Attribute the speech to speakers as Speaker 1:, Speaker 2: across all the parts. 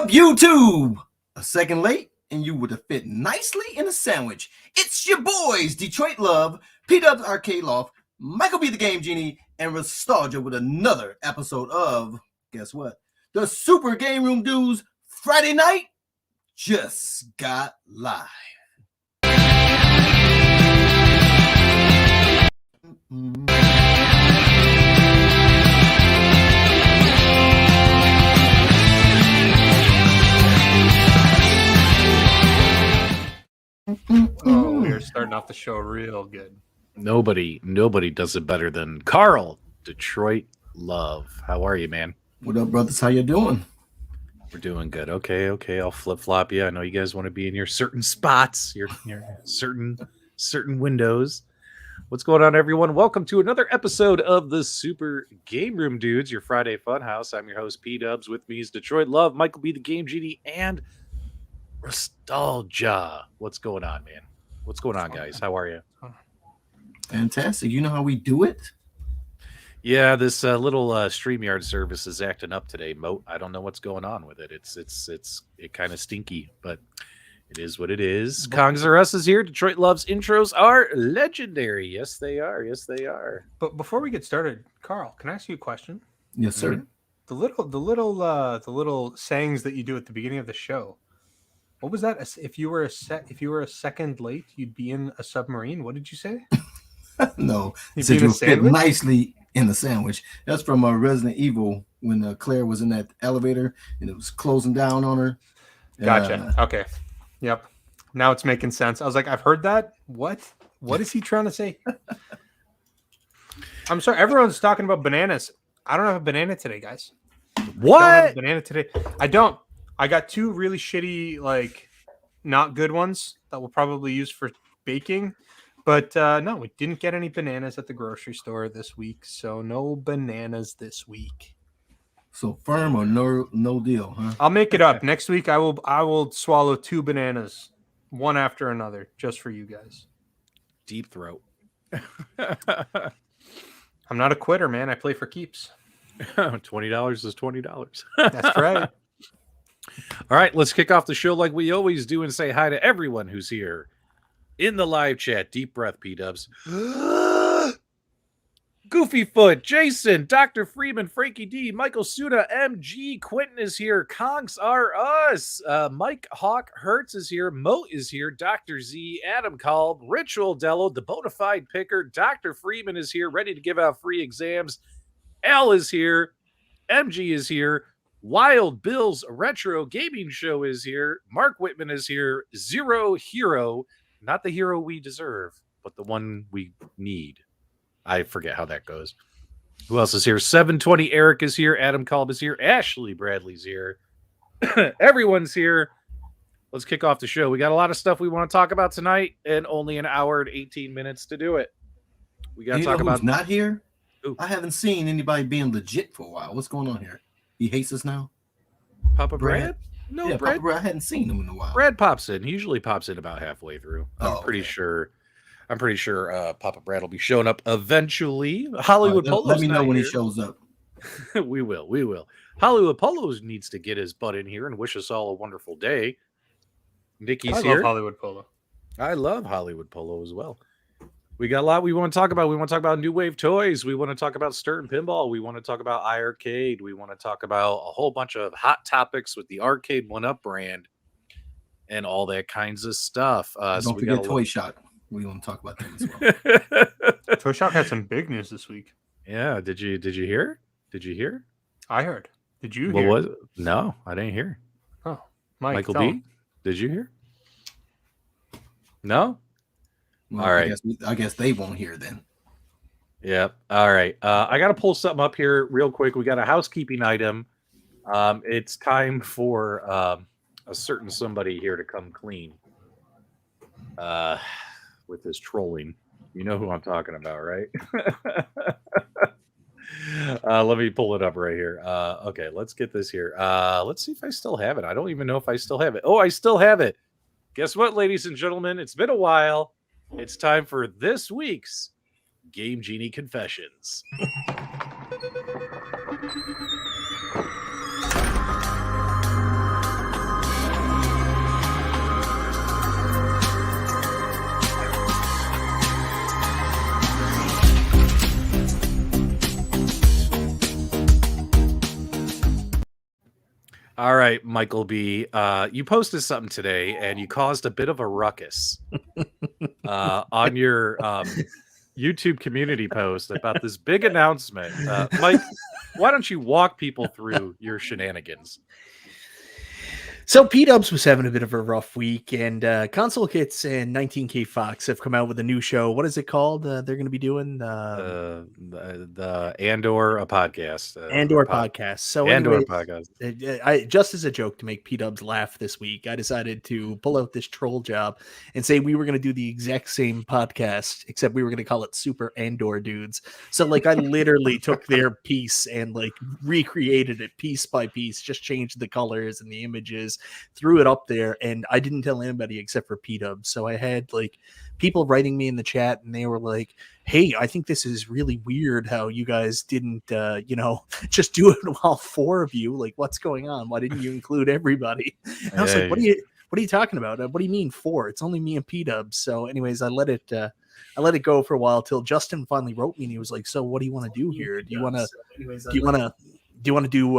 Speaker 1: up, YouTube? A second late, and you would have fit nicely in a sandwich. It's your boys, Detroit Love, P-Dub's Arcade Loft, Michael B. the Game Genie, and Nostalgia with another episode of, guess what? The Super Game Room Dudes Friday night just got live.
Speaker 2: Oh, we are starting off the show real good.
Speaker 3: Nobody does it better than Carl, Detroit Love. How are you, man?
Speaker 1: What up, brothers? How you doing?
Speaker 3: We're doing good. Okay. I'll flip-flop you. I know you guys want to be in your certain spots, your certain windows. What's going on, everyone? Welcome to another episode of the Super Game Room Dudes, your Friday Funhouse. I'm your host, P-Dubs. With me is Detroit Love, Michael B. the Game Genie, and Nostalgia. What's going on, man? What's going on, guys? How are you?
Speaker 1: Fantastic. You know how we do it?
Speaker 3: Yeah, this little StreamYard service is acting up today, Moat. I don't know what's going on with it. It's kind of stinky, but it is what it is. Kongs R Us is here. Detroit Love's intros are legendary. Yes, they are. Yes, they are.
Speaker 2: But before we get started, Carl, can I ask you a question?
Speaker 1: Yes, sir.
Speaker 2: The little sayings that you do at the beginning of the show. What was that? If you were a second late, you'd be in a submarine. What did you say?
Speaker 1: No, it said you fit nicely in the sandwich. That's from Resident Evil when Claire was in that elevator and it was closing down on her.
Speaker 2: Gotcha. Okay. Yep. Now it's making sense. I was like, I've heard that. What is he trying to say? I'm sorry. Everyone's talking about bananas. I don't have a banana today, guys.
Speaker 3: What?
Speaker 2: I don't have a banana today. I don't. I got two really shitty, not good ones that we'll probably use for baking. But no, we didn't get any bananas at the grocery store this week. So no bananas this week.
Speaker 1: So firm or no deal, huh?
Speaker 2: I'll make it up. Next week I will swallow two bananas, one after another, just for you guys.
Speaker 3: Deep throat.
Speaker 2: I'm not a quitter, man. I play for keeps.
Speaker 3: $20 is $20.
Speaker 2: That's right.
Speaker 3: All right, let's kick off the show like we always do and say hi to everyone who's here in the live chat. Deep breath, P-Dubs. Goofy Foot, Jason, Dr. Freeman, Frankie D, Michael Suda, MG, Quentin is here, Kongs R Us, Mike Hawk Hertz is here, Moat is here, Dr. Z, Adam Kalb, Ritual Dello, the Bonafide Picker, Dr. Freeman is here, ready to give out free exams, Al is here, MG is here, Wild Bill's Retro Gaming Show is here, Mark Whitman is here, Zero Hero, not the hero we deserve, but the one we need. I forget how that goes. Who else is here? 720 Eric is here. Adam Kalb is here. Ashley Bradley's here. Everyone's here. Let's kick off the show. We got a lot of stuff we want to talk about tonight and only an hour and 18 minutes to do it. We got to talk about...
Speaker 1: not here?
Speaker 3: Ooh.
Speaker 1: I haven't seen anybody being legit for a while. What's going on here? He hates us now?
Speaker 3: Papa Brad? No,
Speaker 1: yeah,
Speaker 3: Brad.
Speaker 1: Papa Brad. I hadn't seen him in a while.
Speaker 3: Brad pops in. He usually pops in about halfway through. I'm pretty sure Papa Brad will be showing up eventually. Hollywood Polo's
Speaker 1: let me know when
Speaker 3: here.
Speaker 1: he shows up.
Speaker 3: We will. Hollywood Polo needs to get his butt in here and wish us all a wonderful day. Nikki's here.
Speaker 2: I love Hollywood Polo.
Speaker 3: I love Hollywood Polo as well. We got a lot we want to talk about. We want to talk about new wave toys. We want to talk about Stern Pinball. We want to talk about iiRcade. We want to talk about a whole bunch of hot topics with the Arcade1Up brand and all that kinds of stuff.
Speaker 1: Don't forget Toy Shot. We want to talk about that as
Speaker 2: well. Toy Shop had some big news this week.
Speaker 3: Yeah, did you hear? Did you hear?
Speaker 2: I heard. Did you
Speaker 3: hear?
Speaker 2: What was
Speaker 3: it? No, I didn't hear.
Speaker 2: Oh,
Speaker 3: Michael B. Did you hear? No.
Speaker 1: Well,
Speaker 3: all right.
Speaker 1: I guess they won't hear then.
Speaker 3: Yep. All right. I got to pull something up here real quick. We got a housekeeping item. It's time for a certain somebody here to come clean. With his trolling. You know who I'm talking about, right? Let me pull it up right here. Okay, let's get this here. Let's see if I still have it. I don't even know if I still have it. Oh, I still have it. Guess what, ladies and gentlemen? It's been a while. It's time for this week's Game Genie Confessions. All right, Michael B. You posted something today, and you caused a bit of a ruckus on your YouTube community post about this big announcement. Mike, why don't you walk people through your shenanigans?
Speaker 4: So P-Dubs was having a bit of a rough week, and Console Kits and 19K Fox have come out with a new show. What is it called? They're going to be doing
Speaker 3: The Andor a podcast.
Speaker 4: Andor podcast. So
Speaker 3: Andor
Speaker 4: anyways,
Speaker 3: podcast.
Speaker 4: I just as a joke to make P-Dubs laugh this week, I decided to pull out this troll job and say we were going to do the exact same podcast, except we were going to call it Super Andor Dudes. So like I literally took their piece and like recreated it piece by piece, just changed the colors and the images, threw it up there, and I didn't tell anybody except for P-Dubs. So I had like people writing me in the chat, and they were like, hey, I think this is really weird how you guys didn't just do it all four of you. Like, what's going on? Why didn't you include everybody? And I was like, what are you talking about? What do you mean four? It's only me and P-Dubs. So anyways, I let it go for a while till Justin finally wrote me, and he was like, so what do you want to do here? Do you want to do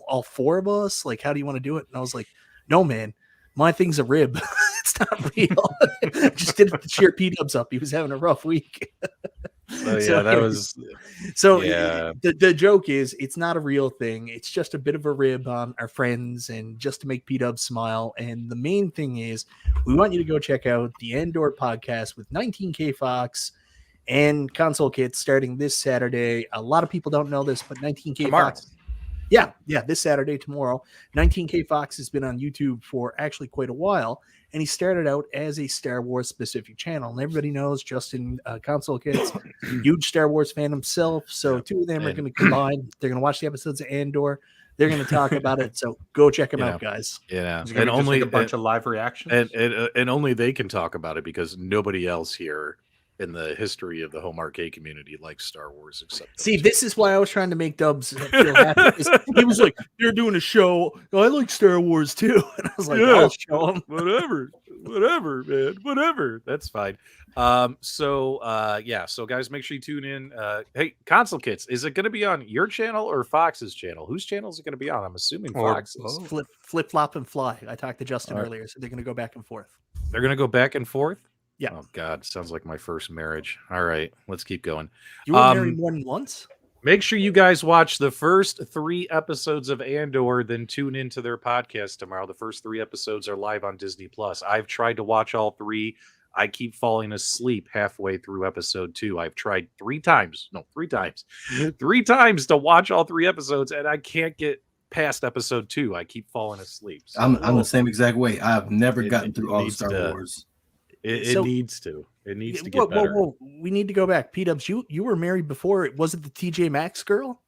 Speaker 4: all four of us? Like, how do you want to do it? And I was like, no, man, my thing's a rib. It's not real. Just did it to cheer P-Dubs up. He was having a rough week. The joke is it's not a real thing. It's just a bit of a rib on our friends and just to make P-Dubs smile. And the main thing is we want you to go check out the Andor podcast with 19K Fox and Console Kits starting this Saturday. A lot of people don't know this, but 19K Fox. Yeah, this Saturday, tomorrow. 19K Fox has been on YouTube for actually quite a while, and he started out as a Star Wars specific channel. And everybody knows Justin Console Kits, huge Star Wars fan himself. So two of them are going to combine. They're going to watch the episodes of Andor. They're going to talk about it. So go check them out, guys.
Speaker 3: Yeah,
Speaker 2: and only like a bunch of live reactions,
Speaker 3: and only they can talk about it because nobody else here in the history of the home arcade community likes Star Wars except
Speaker 4: See, this is why I was trying to make Dubs feel happy. He was like, "You're doing a show. I like Star Wars too," and I was like, "I'll show him."
Speaker 3: Whatever, man, whatever. That's fine. So guys, make sure you tune in. Hey, Console Kits, is it going to be on your channel or Fox's channel? Whose channel is it going to be on? I'm assuming Fox's.
Speaker 4: Flip, flop, and fly. I talked to Justin earlier, so they're going to go back and forth.
Speaker 3: They're going to go back and forth.
Speaker 4: Yeah.
Speaker 3: Oh God, sounds like my first marriage. All right, let's keep going.
Speaker 4: You were married more than once?
Speaker 3: Make sure you guys watch the first 3 episodes of Andor, then tune into their podcast tomorrow. The first 3 episodes are live on Disney Plus. I've tried to watch all 3. I keep falling asleep halfway through episode 2. I've tried 3 times to watch all 3 episodes, and I can't get past episode 2. I keep falling asleep. So
Speaker 1: I'm the same exact way. I've never gotten through all Star Wars.
Speaker 3: It needs to get better.
Speaker 4: Whoa. We need to go back. P-Dubs, you were married before. Was it the TJ Maxx girl?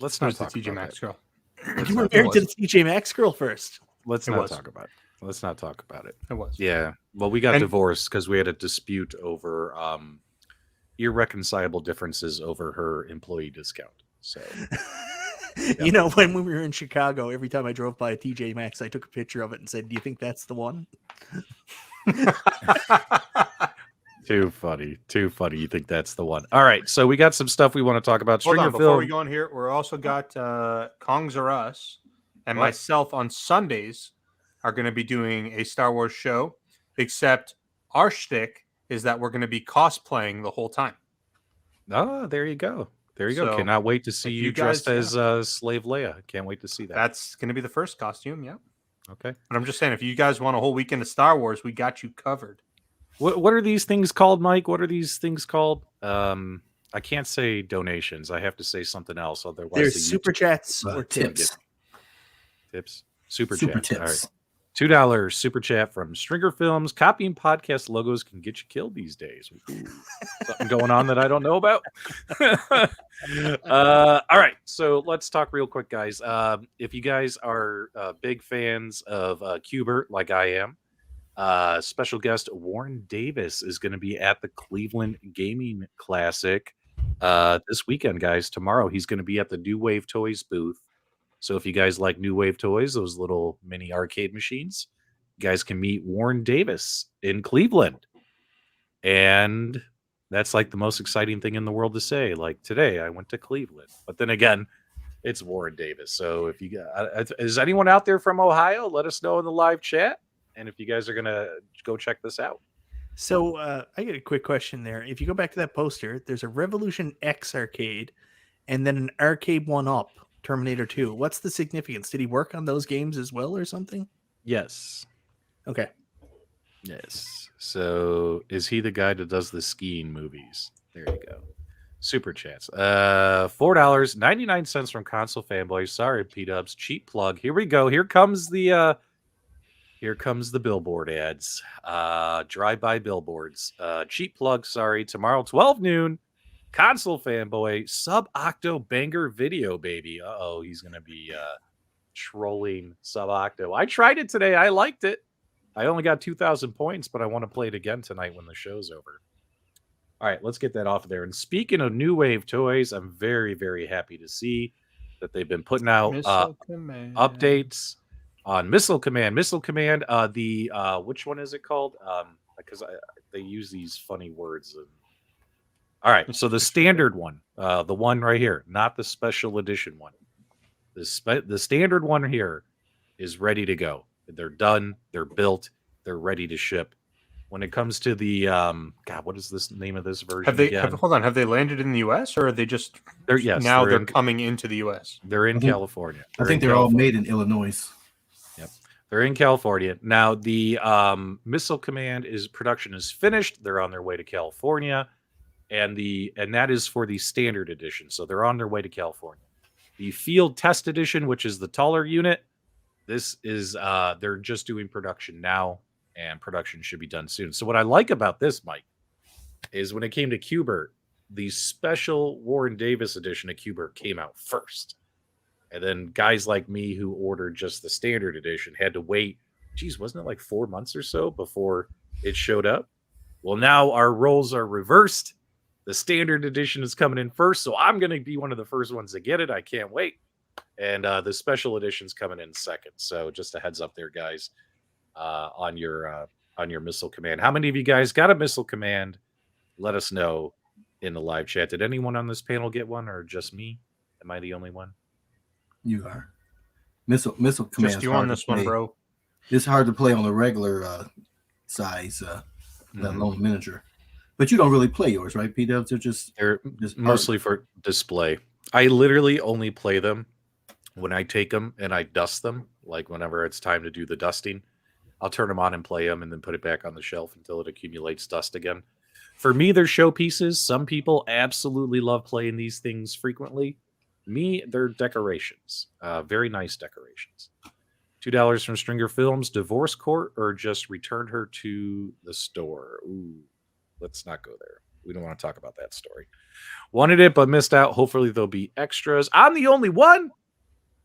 Speaker 3: Let's not talk
Speaker 2: the TJ Maxx girl.
Speaker 4: You were married to the TJ Maxx girl first.
Speaker 3: Let's not talk about it. Let's not talk about it.
Speaker 2: It was.
Speaker 3: Yeah. Well, we got divorced because we had a dispute over irreconcilable differences over her employee discount. So
Speaker 4: You know, when we were in Chicago, every time I drove by a TJ Maxx, I took a picture of it and said, "Do you think that's the one?"
Speaker 3: Too funny. You think that's the one? All right, so we got some stuff we want to talk about.
Speaker 2: Hold on, before we go on here, we're also got Kongs or Us and myself on Sundays are going to be doing a Star Wars show, except our shtick is that we're going to be cosplaying the whole time.
Speaker 3: Oh, there you go. So, cannot wait to see you dressed as Slave Leia. Can't wait to see that.
Speaker 2: That's going to be the first costume, yeah.
Speaker 3: Okay.
Speaker 2: But I'm just saying, if you guys want a whole weekend of Star Wars, we got you covered.
Speaker 3: What are these things called, Mike? What are these things called? I can't say donations. I have to say something else. Otherwise,
Speaker 4: there's super chats or tips.
Speaker 3: Super
Speaker 1: tips.
Speaker 3: All right. $2 super chat from Stringer Films. Copying podcast logos can get you killed these days. Ooh, something going on that I don't know about. All right, so let's talk real quick, guys. If you guys are big fans of Qbert, like I am, special guest Warren Davis is going to be at the Cleveland Gaming Classic this weekend, guys. Tomorrow, he's going to be at the New Wave Toys booth. So if you guys like New Wave toys, those little mini arcade machines, you guys can meet Warren Davis in Cleveland. And that's like the most exciting thing in the world to say. Like, today I went to Cleveland. But then again, It's Warren Davis. So if you got, is anyone out there from Ohio? Let us know in the live chat. And if you guys are gonna go check this out.
Speaker 4: So I get a quick question there. If you go back to that poster, there's a Revolution X arcade and then an Arcade1Up Terminator 2. What's the significance? Did he work on those games as well or something?
Speaker 3: Yes.
Speaker 4: Okay.
Speaker 3: Yes. So is he the guy that does the skiing movies? There you go. Super chats. $4.99 from Console Fanboy. Sorry, P-Dubs. Cheap plug. Here we go. Here comes the billboard ads. Drive-by billboards. Cheap plug, sorry. Tomorrow, 12 noon. Console Fanboy. Sub-Octo banger video, baby. Uh-oh, he's going to be trolling Sub-Octo. I tried it today. I liked it. I only got 2,000 points, but I want to play it again tonight when the show's over. All right, let's get that off of there. And speaking of New Wave toys, I'm very, very happy to see that they've been putting out updates on Missile Command. Missile Command, which one is it called? Because they use these funny words. All right, so the standard one, the one right here, not the special edition one. The standard one here is ready to go. They're done. They're built. They're ready to ship. When it comes to the God, what is this name of this version?
Speaker 2: Have they landed in the US or are they just they're coming into the US?
Speaker 3: They're in California.
Speaker 1: I think they're all made in Illinois.
Speaker 3: Yep. They're in California. Now the Missile Command production is finished. They're on their way to California. And that is for the standard edition. So they're on their way to California. The field test edition, which is the taller unit, this is they're just doing production now. And production should be done soon. So what I like about this, Mike, is when it came to Qbert, the special Warren Davis edition of Qbert came out first. And then guys like me who ordered just the standard edition had to wait, wasn't it like 4 months or so before it showed up? Well, now our roles are reversed. The standard edition is coming in first, so I'm going to be one of the first ones to get it. I can't wait. And the special edition's coming in second. So just a heads up there, guys. On your Missile Command. How many of you guys got a Missile Command? Let us know in the live chat. Did anyone on this panel get one, or just me? Am I the only one?
Speaker 1: You are. Missile Command.
Speaker 2: Just you on this one, bro.
Speaker 1: It's hard to play on a regular size, let alone miniature. But you don't really play yours, right, P-Dubs? They're just
Speaker 3: mostly for display. I literally only play them when I take them and I dust them. Like whenever it's time to do the dusting, I'll turn them on and play them and then put it back on the shelf until it accumulates dust again. For me, they're showpieces. Some people absolutely love playing these things frequently. Me, they're decorations. Very nice decorations. $2 from Stringer Films. Divorce court or just returned her to the store? Ooh, let's not go there. We don't want to talk about that story. Wanted it, but missed out. Hopefully there'll be extras. I'm the only one.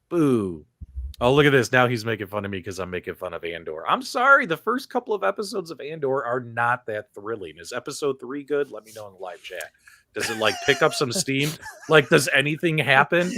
Speaker 3: Boo. Oh, look at this. Now he's making fun of me because I'm making fun of Andor. I'm sorry. The first couple of episodes of Andor are not that thrilling. Is episode 3 good? Let me know in the live chat. Does it like pick up some steam? Like, does anything happen?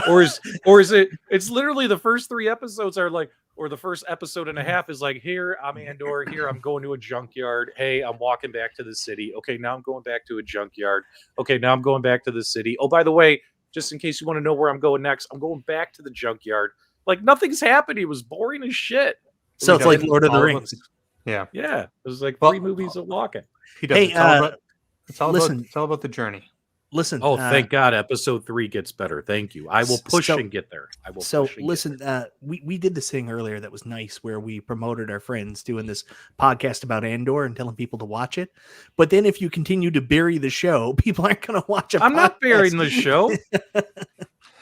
Speaker 3: Or is it? It's literally the first 3 episodes are like, or the first episode and a half is like, here I'm Andor. Here I'm going to a junkyard. Hey, I'm walking back to the city. Okay, now I'm going back to a junkyard. Okay, now I'm going back to the city. Oh, by the way, just in case you want to know where I'm going next, I'm going back to the junkyard. Like nothing's happened. It was boring as shit.
Speaker 4: So it's like Lord of the Rings.
Speaker 2: Yeah.
Speaker 3: It was like 3 movies of walking.
Speaker 2: It's all about the journey.
Speaker 4: Listen.
Speaker 3: Oh, thank God. Episode 3 gets better. Thank you. I will push and get there.
Speaker 4: We did this thing earlier that was nice where we promoted our friends doing this podcast about Andor and telling people to watch it. But then if you continue to bury the show, people aren't going to watch it.
Speaker 3: I'm not burying the show.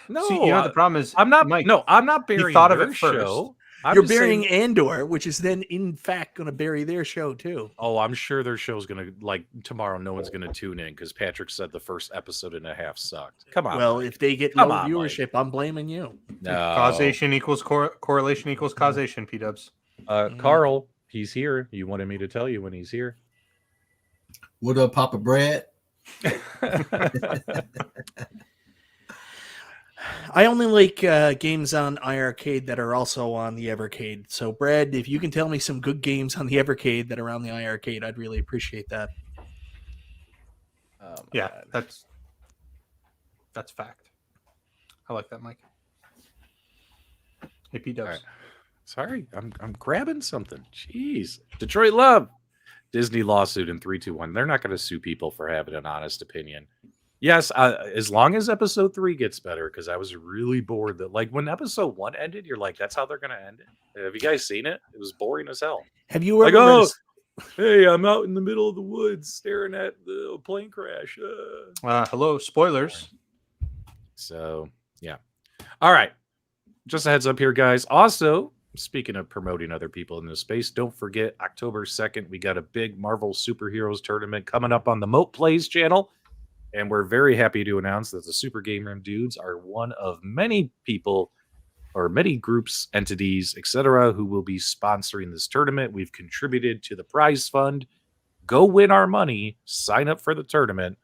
Speaker 3: No,
Speaker 2: see, the problem is
Speaker 3: I'm not.
Speaker 2: Mike,
Speaker 3: no, I'm not burying.
Speaker 2: Thought of it
Speaker 3: show.
Speaker 2: first.
Speaker 4: You're burying Andor, which is then in fact going to bury their show too.
Speaker 3: Oh, I'm sure their show's going to like tomorrow. No one's going to tune in because Patrick said the first episode and a half sucked. Come on.
Speaker 4: Well, Mike. If they get low viewership, Mike. I'm blaming you.
Speaker 3: No.
Speaker 2: Causation equals correlation equals causation. P-Dubs.
Speaker 3: Carl, he's here. You wanted me to tell you when he's here.
Speaker 1: What up, Papa Brad?
Speaker 4: I only like games on iArcade that are also on the Evercade. So, Brad, if you can tell me some good games on the Evercade that are on the iArcade, I'd really appreciate that.
Speaker 2: Yeah, that's fact. I like that, Mike. Hey, P-Dubs.
Speaker 3: All right. Sorry, I'm grabbing something. Jeez. Detroit Love. Disney lawsuit in 3-2-1. They're not going to sue people for having an honest opinion. Yes, as long as episode 3 gets better, because I was really bored. That like when episode 1 ended, you're like, that's how they're going to end it. Have you guys seen it? It was boring as hell.
Speaker 4: Have you
Speaker 3: Like,
Speaker 4: ever?
Speaker 3: hey, I'm out in the middle of the woods staring at the plane crash.
Speaker 2: Hello, spoilers.
Speaker 3: So, yeah. All right. Just a heads up here, guys. Also, speaking of promoting other people in this space, don't forget October 2nd, we got a big Marvel Superheroes tournament coming up on the Moat Plays channel. And we're very happy to announce that the Super Game Room dudes are one of many people or many groups, entities, etc., who will be sponsoring this tournament. We've contributed to the prize fund. Go win our money. Sign up for the tournament.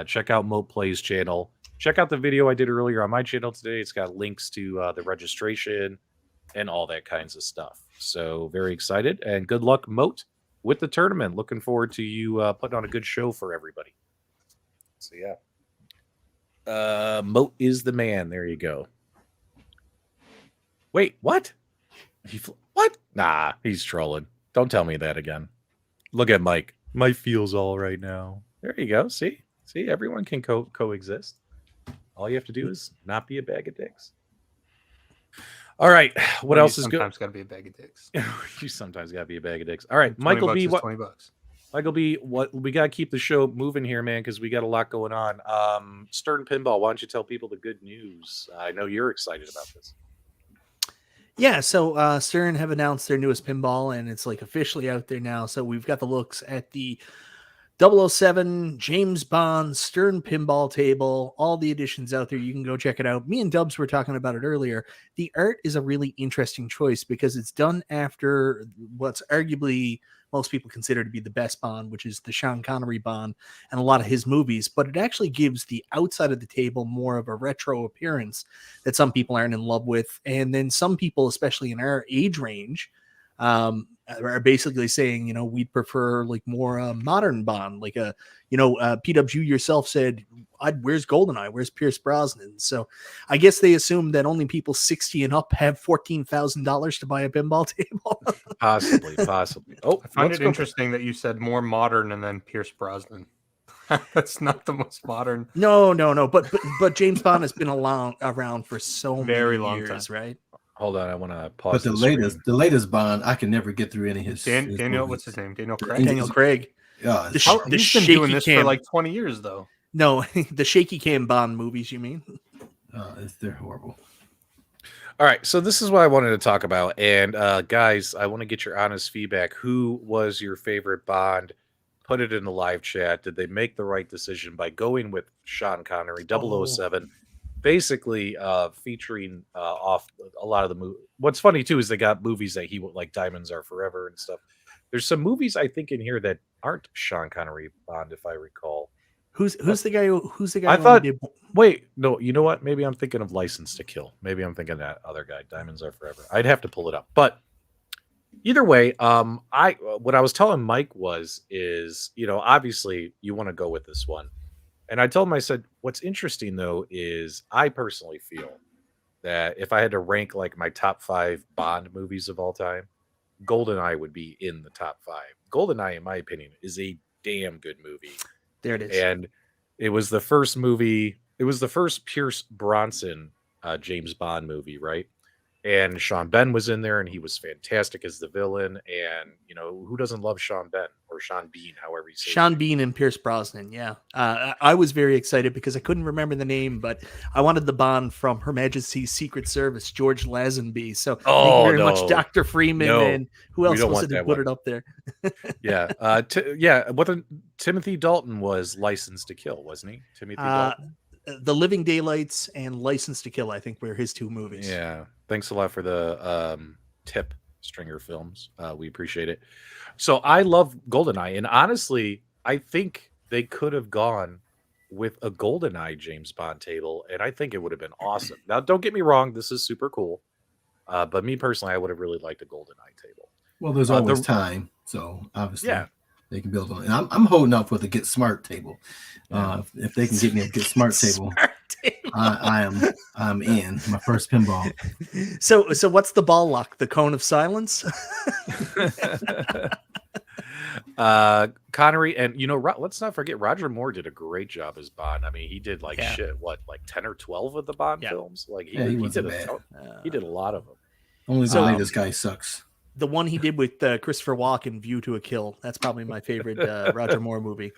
Speaker 3: Check out Moat Plays channel. Check out the video I did earlier on my channel today. It's got links to the registration and all that kinds of stuff. So very excited and good luck, Moat, with the tournament. Looking forward to you putting on a good show for everybody. So yeah, Moat is the man. There you go. Wait, what? What? Nah, he's trolling. Don't tell me that again. Look at Mike. Mike feels all right now. There you go. See, everyone can coexist. All you have to do is not be a bag of dicks. All right. What else is good?
Speaker 2: Sometimes got to be a bag of dicks.
Speaker 3: You sometimes got to be a bag of dicks. All right, Michael B. What?
Speaker 2: $20.
Speaker 3: Michael B. What? We got to keep the show moving here, man, because we got a lot going on. Stern Pinball. Why don't you tell people the good news? I know you're excited about this.
Speaker 4: Yeah, so Stern have announced their newest pinball, and it's like officially out there now. So we've got the looks at the 007 James Bond Stern pinball table, all the editions out there. You can go check it out. Me and Dubs were talking about it earlier. The art is a really interesting choice because it's done after what's arguably most people consider to be the best Bond, which is the Sean Connery Bond and a lot of his movies, but it actually gives the outside of the table more of a retro appearance that some people aren't in love with. And then some people, especially in our age range, are basically saying, we'd prefer like more modern Bond, like PW yourself said, where's GoldenEye? Where's Pierce Brosnan? So I guess they assume that only people 60 and up have $14,000 to buy a pinball table.
Speaker 3: Possibly. Oh,
Speaker 2: I find it interesting that you said more modern and then Pierce Brosnan. That's not the most modern.
Speaker 4: No. But James Bond has been around for so
Speaker 2: very
Speaker 4: many
Speaker 2: long
Speaker 4: years,
Speaker 2: time.
Speaker 4: right?
Speaker 3: Hold on, I want to pause.
Speaker 1: But the latest Bond, I can never get through any of his.
Speaker 2: Daniel,
Speaker 1: movies.
Speaker 2: what's his name? Daniel Craig.
Speaker 4: Daniel Craig.
Speaker 1: Yeah,
Speaker 2: He's been doing this for like 20 years, though.
Speaker 4: No, the shaky cam Bond movies, you mean?
Speaker 1: they're horrible.
Speaker 3: All right, so this is what I wanted to talk about. And guys, I want to get your honest feedback. Who was your favorite Bond? Put it in the live chat. Did they make the right decision by going with Sean Connery, 007? Basically featuring off a lot of the movies. What's funny too is they got movies that he would like Diamonds Are Forever and stuff. There's some movies I think in here that aren't Sean Connery Bond, if I recall.
Speaker 4: Who's the guy? Who's the guy?
Speaker 3: I thought. Wait, no. You know what? Maybe I'm thinking of License to Kill. Maybe I'm thinking that other guy, Diamonds Are Forever. I'd have to pull it up. But either way, what I was telling Mike is obviously you want to go with this one. And I told him, I said, what's interesting, though, is I personally feel that if I had to rank like my top 5 Bond movies of all time, GoldenEye would be in the top 5. GoldenEye, in my opinion, is a damn good movie.
Speaker 4: There it is.
Speaker 3: And it was the first movie. It was the first Pierce Bronson James Bond movie, right? And Sean Penn was in there, and he was fantastic as the villain. And, who doesn't love Sean Penn or Sean Bean, however you say it?
Speaker 4: Sean Bean and Pierce Brosnan, yeah. I was very excited because I couldn't remember the name, but I wanted the Bond from Her Majesty's Secret Service, George Lazenby. So thank you very much, Dr. Freeman. And who else was it who put it up there?
Speaker 3: Yeah. Timothy Dalton was Licensed to Kill, wasn't he? Timothy Dalton?
Speaker 4: The Living Daylights and License to Kill, I think, were his 2 movies.
Speaker 3: Yeah. Thanks a lot for the tip, Stringer Films. We appreciate it. So I love GoldenEye. And honestly, I think they could have gone with a GoldenEye James Bond table. And I think it would have been awesome. Now, don't get me wrong. This is super cool. But me personally, I would have really liked a GoldenEye table.
Speaker 1: Well, there's always time. So obviously.
Speaker 3: Yeah.
Speaker 1: They can build on it. I'm holding up for the Get Smart table. If they can get me a Get Smart table. I'm in my first pinball.
Speaker 4: So what's the ball lock? The cone of silence?
Speaker 3: Connery, and let's not forget Roger Moore did a great job as Bond. I mean, he did like 10 or 12 of the Bond films. Like he did he did a lot of them.
Speaker 1: Only the latest guy sucks.
Speaker 4: The one he did with Christopher Walken, View to a Kill. That's probably my favorite Roger Moore movie.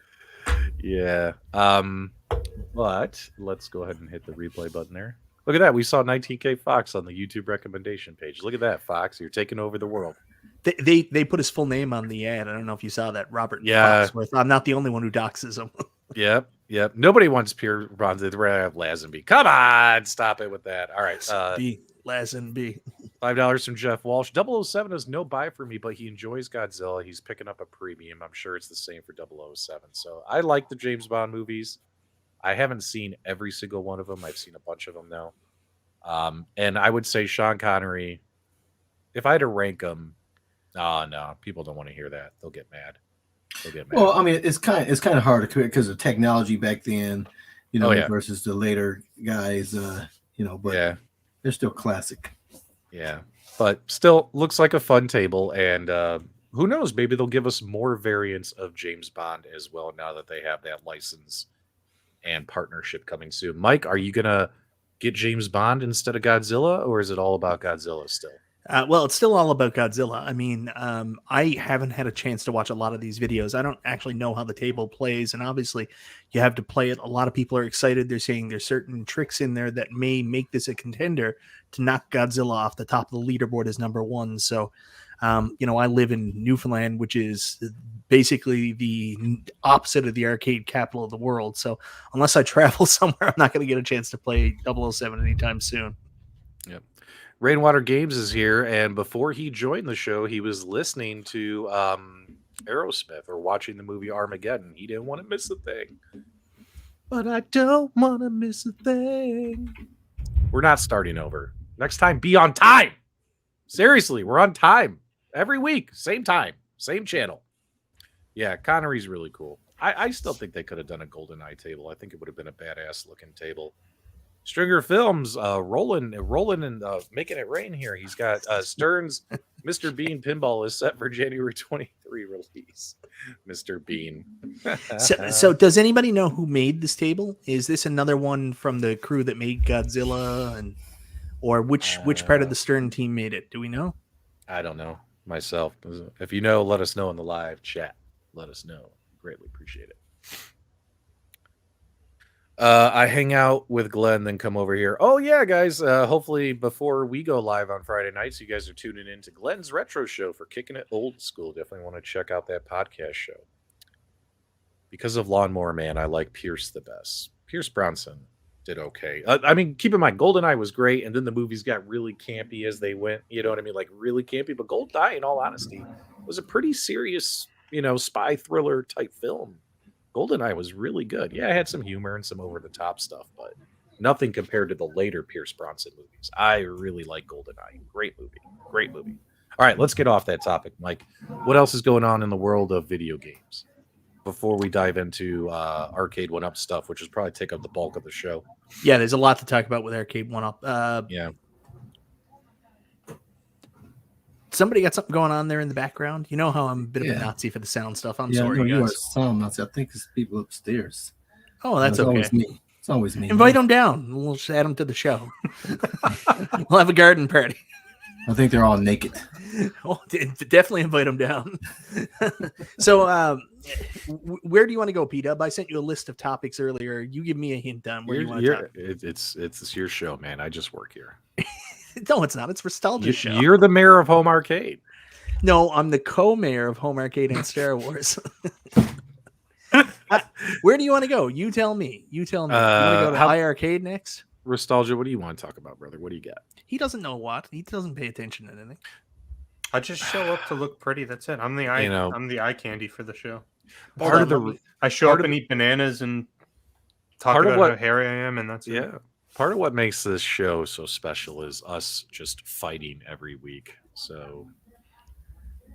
Speaker 3: Yeah. But let's go ahead and hit the replay button there. Look at that. We saw 19K Fox on the YouTube recommendation page. Look at that, Fox. You're taking over the world.
Speaker 4: They put his full name on the ad. I don't know if you saw that, Robert.
Speaker 3: Yeah.
Speaker 4: Foxworth. I'm not the only one who doxes him.
Speaker 3: Yep. Nobody wants Pierre Bronze. They'd rather have Lazenby. Come on, stop it with that. All right.
Speaker 4: Lazenby.
Speaker 3: $5 from Jeff Walsh. 007 is no buy for me, but he enjoys Godzilla. He's picking up a premium. I'm sure it's the same for 007. So I like the James Bond movies. I haven't seen every single one of them. I've seen a bunch of them now. And I would say Sean Connery, if I had to rank them, no, people don't want to hear that. They'll get mad.
Speaker 1: Well, I mean, it's kind of hard to compare because of technology back then, versus the later guys, but they're still classic.
Speaker 3: Yeah, but still looks like a fun table, and who knows? Maybe they'll give us more variants of James Bond as well now that they have that license and partnership coming soon. Mike, are you gonna get James Bond instead of Godzilla, or is it all about Godzilla still?
Speaker 4: Well, it's still all about Godzilla. I mean, I haven't had a chance to watch a lot of these videos. I don't actually know how the table plays, and obviously you have to play it. A lot of people are excited. They're saying there's certain tricks in there that may make this a contender to knock Godzilla off the top of the leaderboard as number one. So, I live in Newfoundland, which is basically the opposite of the arcade capital of the world. So unless I travel somewhere, I'm not going to get a chance to play 007 anytime soon.
Speaker 3: Yep. Rainwater Games is here, and before he joined the show, he was listening to Aerosmith or watching the movie Armageddon. He didn't want to miss a thing.
Speaker 4: But I don't want to miss a thing.
Speaker 3: We're not starting over. Next time, be on time. Seriously, we're on time. Every week, same time, same channel. Yeah, Connery's really cool. I still think they could have done a GoldenEye table. I think it would have been a badass looking table. Stringer Films, rolling and making it rain here. He's got Stern's Mr. Bean Pinball is set for January 23 release. Mr. Bean.
Speaker 4: so does anybody know who made this table? Is this another one from the crew that made Godzilla, or which part of the Stern team made it? Do we know?
Speaker 3: I don't know myself. If you know, let us know in the live chat. Let us know. Greatly appreciate it. I hang out with Glenn, then come over here. Oh, yeah, guys. Hopefully before we go live on Friday nights, you guys are tuning in to Glenn's Retro Show for Kicking It Old School. Definitely want to check out that podcast show. Because of Lawnmower Man, I like Pierce the best. Pierce Bronson did okay. I mean, keep in mind, GoldenEye was great, and then the movies got really campy as they went. You know what I mean? Like, really campy. But GoldenEye, in all honesty, was a pretty serious, spy thriller type film. GoldenEye was really good. Yeah, it had some humor and some over-the-top stuff, but nothing compared to the later Pierce Bronson movies. I really like GoldenEye. Great movie. All right, let's get off that topic, Mike. What else is going on in the world of video games before we dive into Arcade1Up stuff, which is probably take up the bulk of the show?
Speaker 4: Yeah, there's a lot to talk about with Arcade1Up.
Speaker 3: Yeah.
Speaker 4: Somebody got something going on there in the background. You know how I'm a bit of a Nazi for the sound stuff. I'm sorry,
Speaker 1: you
Speaker 4: guys.
Speaker 1: are some Nazi. I think it's people upstairs.
Speaker 4: Oh, that's okay.
Speaker 1: Always me. It's always me.
Speaker 4: Invite them down. We'll just add them to the show. We'll have a garden party.
Speaker 1: I think they're all naked.
Speaker 4: Oh, definitely invite them down. So, where do you want to go, P-Dub? I sent you a list of topics earlier. You give me a hint on where you want to talk.
Speaker 3: It's your show, man. I just work here.
Speaker 4: No, it's not. It's Nostalgia Show.
Speaker 3: You're the mayor of Home Arcade.
Speaker 4: No, I'm the co-mayor of Home Arcade and Star Wars. Where do you want to go? You tell me. You want to go to iiRcade next?
Speaker 3: Nostalgia, what do you want to talk about, brother? What do you got?
Speaker 4: He doesn't know what. He doesn't pay attention to anything.
Speaker 2: I just show up to look pretty. That's it. I'm the eye candy for the show. I show up and eat bananas and talk about how hairy I am, and that's it.
Speaker 3: Part of what makes this show so special is us just fighting every week. So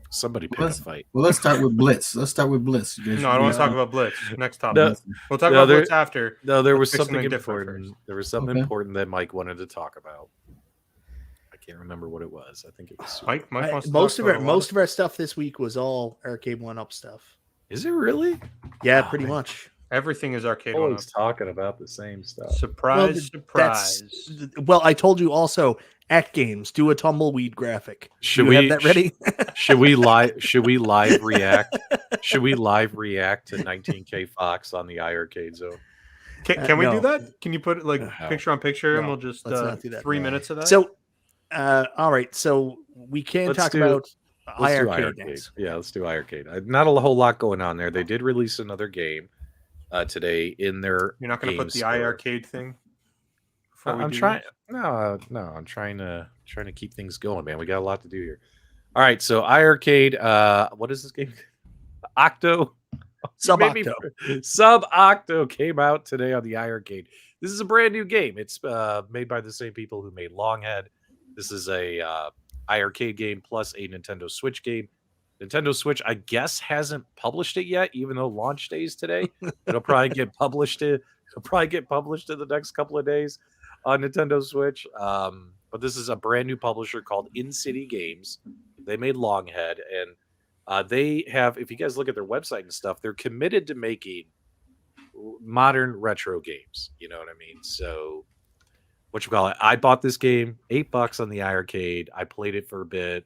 Speaker 3: Somebody pick a fight.
Speaker 1: Well, let's start with Blitz. Let's start with Blitz.
Speaker 2: No, I don't want to talk about Blitz. Next topic.
Speaker 3: No,
Speaker 2: We'll talk
Speaker 3: no,
Speaker 2: about Blitz after.
Speaker 3: No, there was
Speaker 2: Pick
Speaker 3: something
Speaker 2: something different
Speaker 3: important.
Speaker 2: first.
Speaker 3: There was something
Speaker 1: Okay.
Speaker 3: important that Mike wanted to talk about. I can't remember what it was. I think it was
Speaker 2: Mike wants to
Speaker 4: Most
Speaker 2: talk
Speaker 4: of
Speaker 2: about
Speaker 4: our stuff this week was all Arcade1Up stuff.
Speaker 3: Is it really?
Speaker 4: Yeah,
Speaker 3: Oh,
Speaker 4: pretty
Speaker 3: man.
Speaker 4: much.
Speaker 2: Everything is Arcade1Up.
Speaker 3: Always talking about the same stuff.
Speaker 2: Surprise, surprise.
Speaker 4: Well, I told you also AtGames do a tumbleweed graphic.
Speaker 3: Should
Speaker 4: you
Speaker 3: we
Speaker 4: have that ready?
Speaker 3: Should we live react? Should we live react to 19K Fox on the iArcade zone?
Speaker 2: Can we
Speaker 4: no.
Speaker 2: do that? Can you put like
Speaker 3: No.
Speaker 2: picture on picture and
Speaker 4: No,
Speaker 2: we'll just
Speaker 4: let's not do that.
Speaker 2: 3
Speaker 3: No.
Speaker 2: minutes of that?
Speaker 4: So, all right. So we can
Speaker 3: Let's
Speaker 4: talk
Speaker 3: do-
Speaker 4: about
Speaker 3: Let's do
Speaker 4: iArcade
Speaker 3: iArcade.
Speaker 4: next.
Speaker 3: Yeah, let's do iArcade. Not a whole lot going on there. They did release another game today in their.
Speaker 2: You're not going to
Speaker 3: game
Speaker 2: put the
Speaker 3: store.
Speaker 2: iArcade thing? before we
Speaker 3: I'm
Speaker 2: do
Speaker 3: trying.
Speaker 2: this?
Speaker 3: No. I'm trying to keep things going, man. We got a lot to do here. All right, so iArcade. What is this game? Octo.
Speaker 4: Sub-Octo.
Speaker 3: Sub-Octo came out today on the iArcade. This is a brand new game. It's made by the same people who made Longhead. This is a iArcade game plus a Nintendo Switch game. Nintendo Switch, I guess, hasn't published it yet, even though launch day is today. It'll probably get published. It'll probably get published in the next couple of days on Nintendo Switch. But this is a brand new publisher called In City Games. They made Longhead, and they have, if you guys look at their website and stuff, they're committed to making modern retro games. You know what I mean? So, what you call it? I bought this game, $8 on the iArcade. I played it for a bit.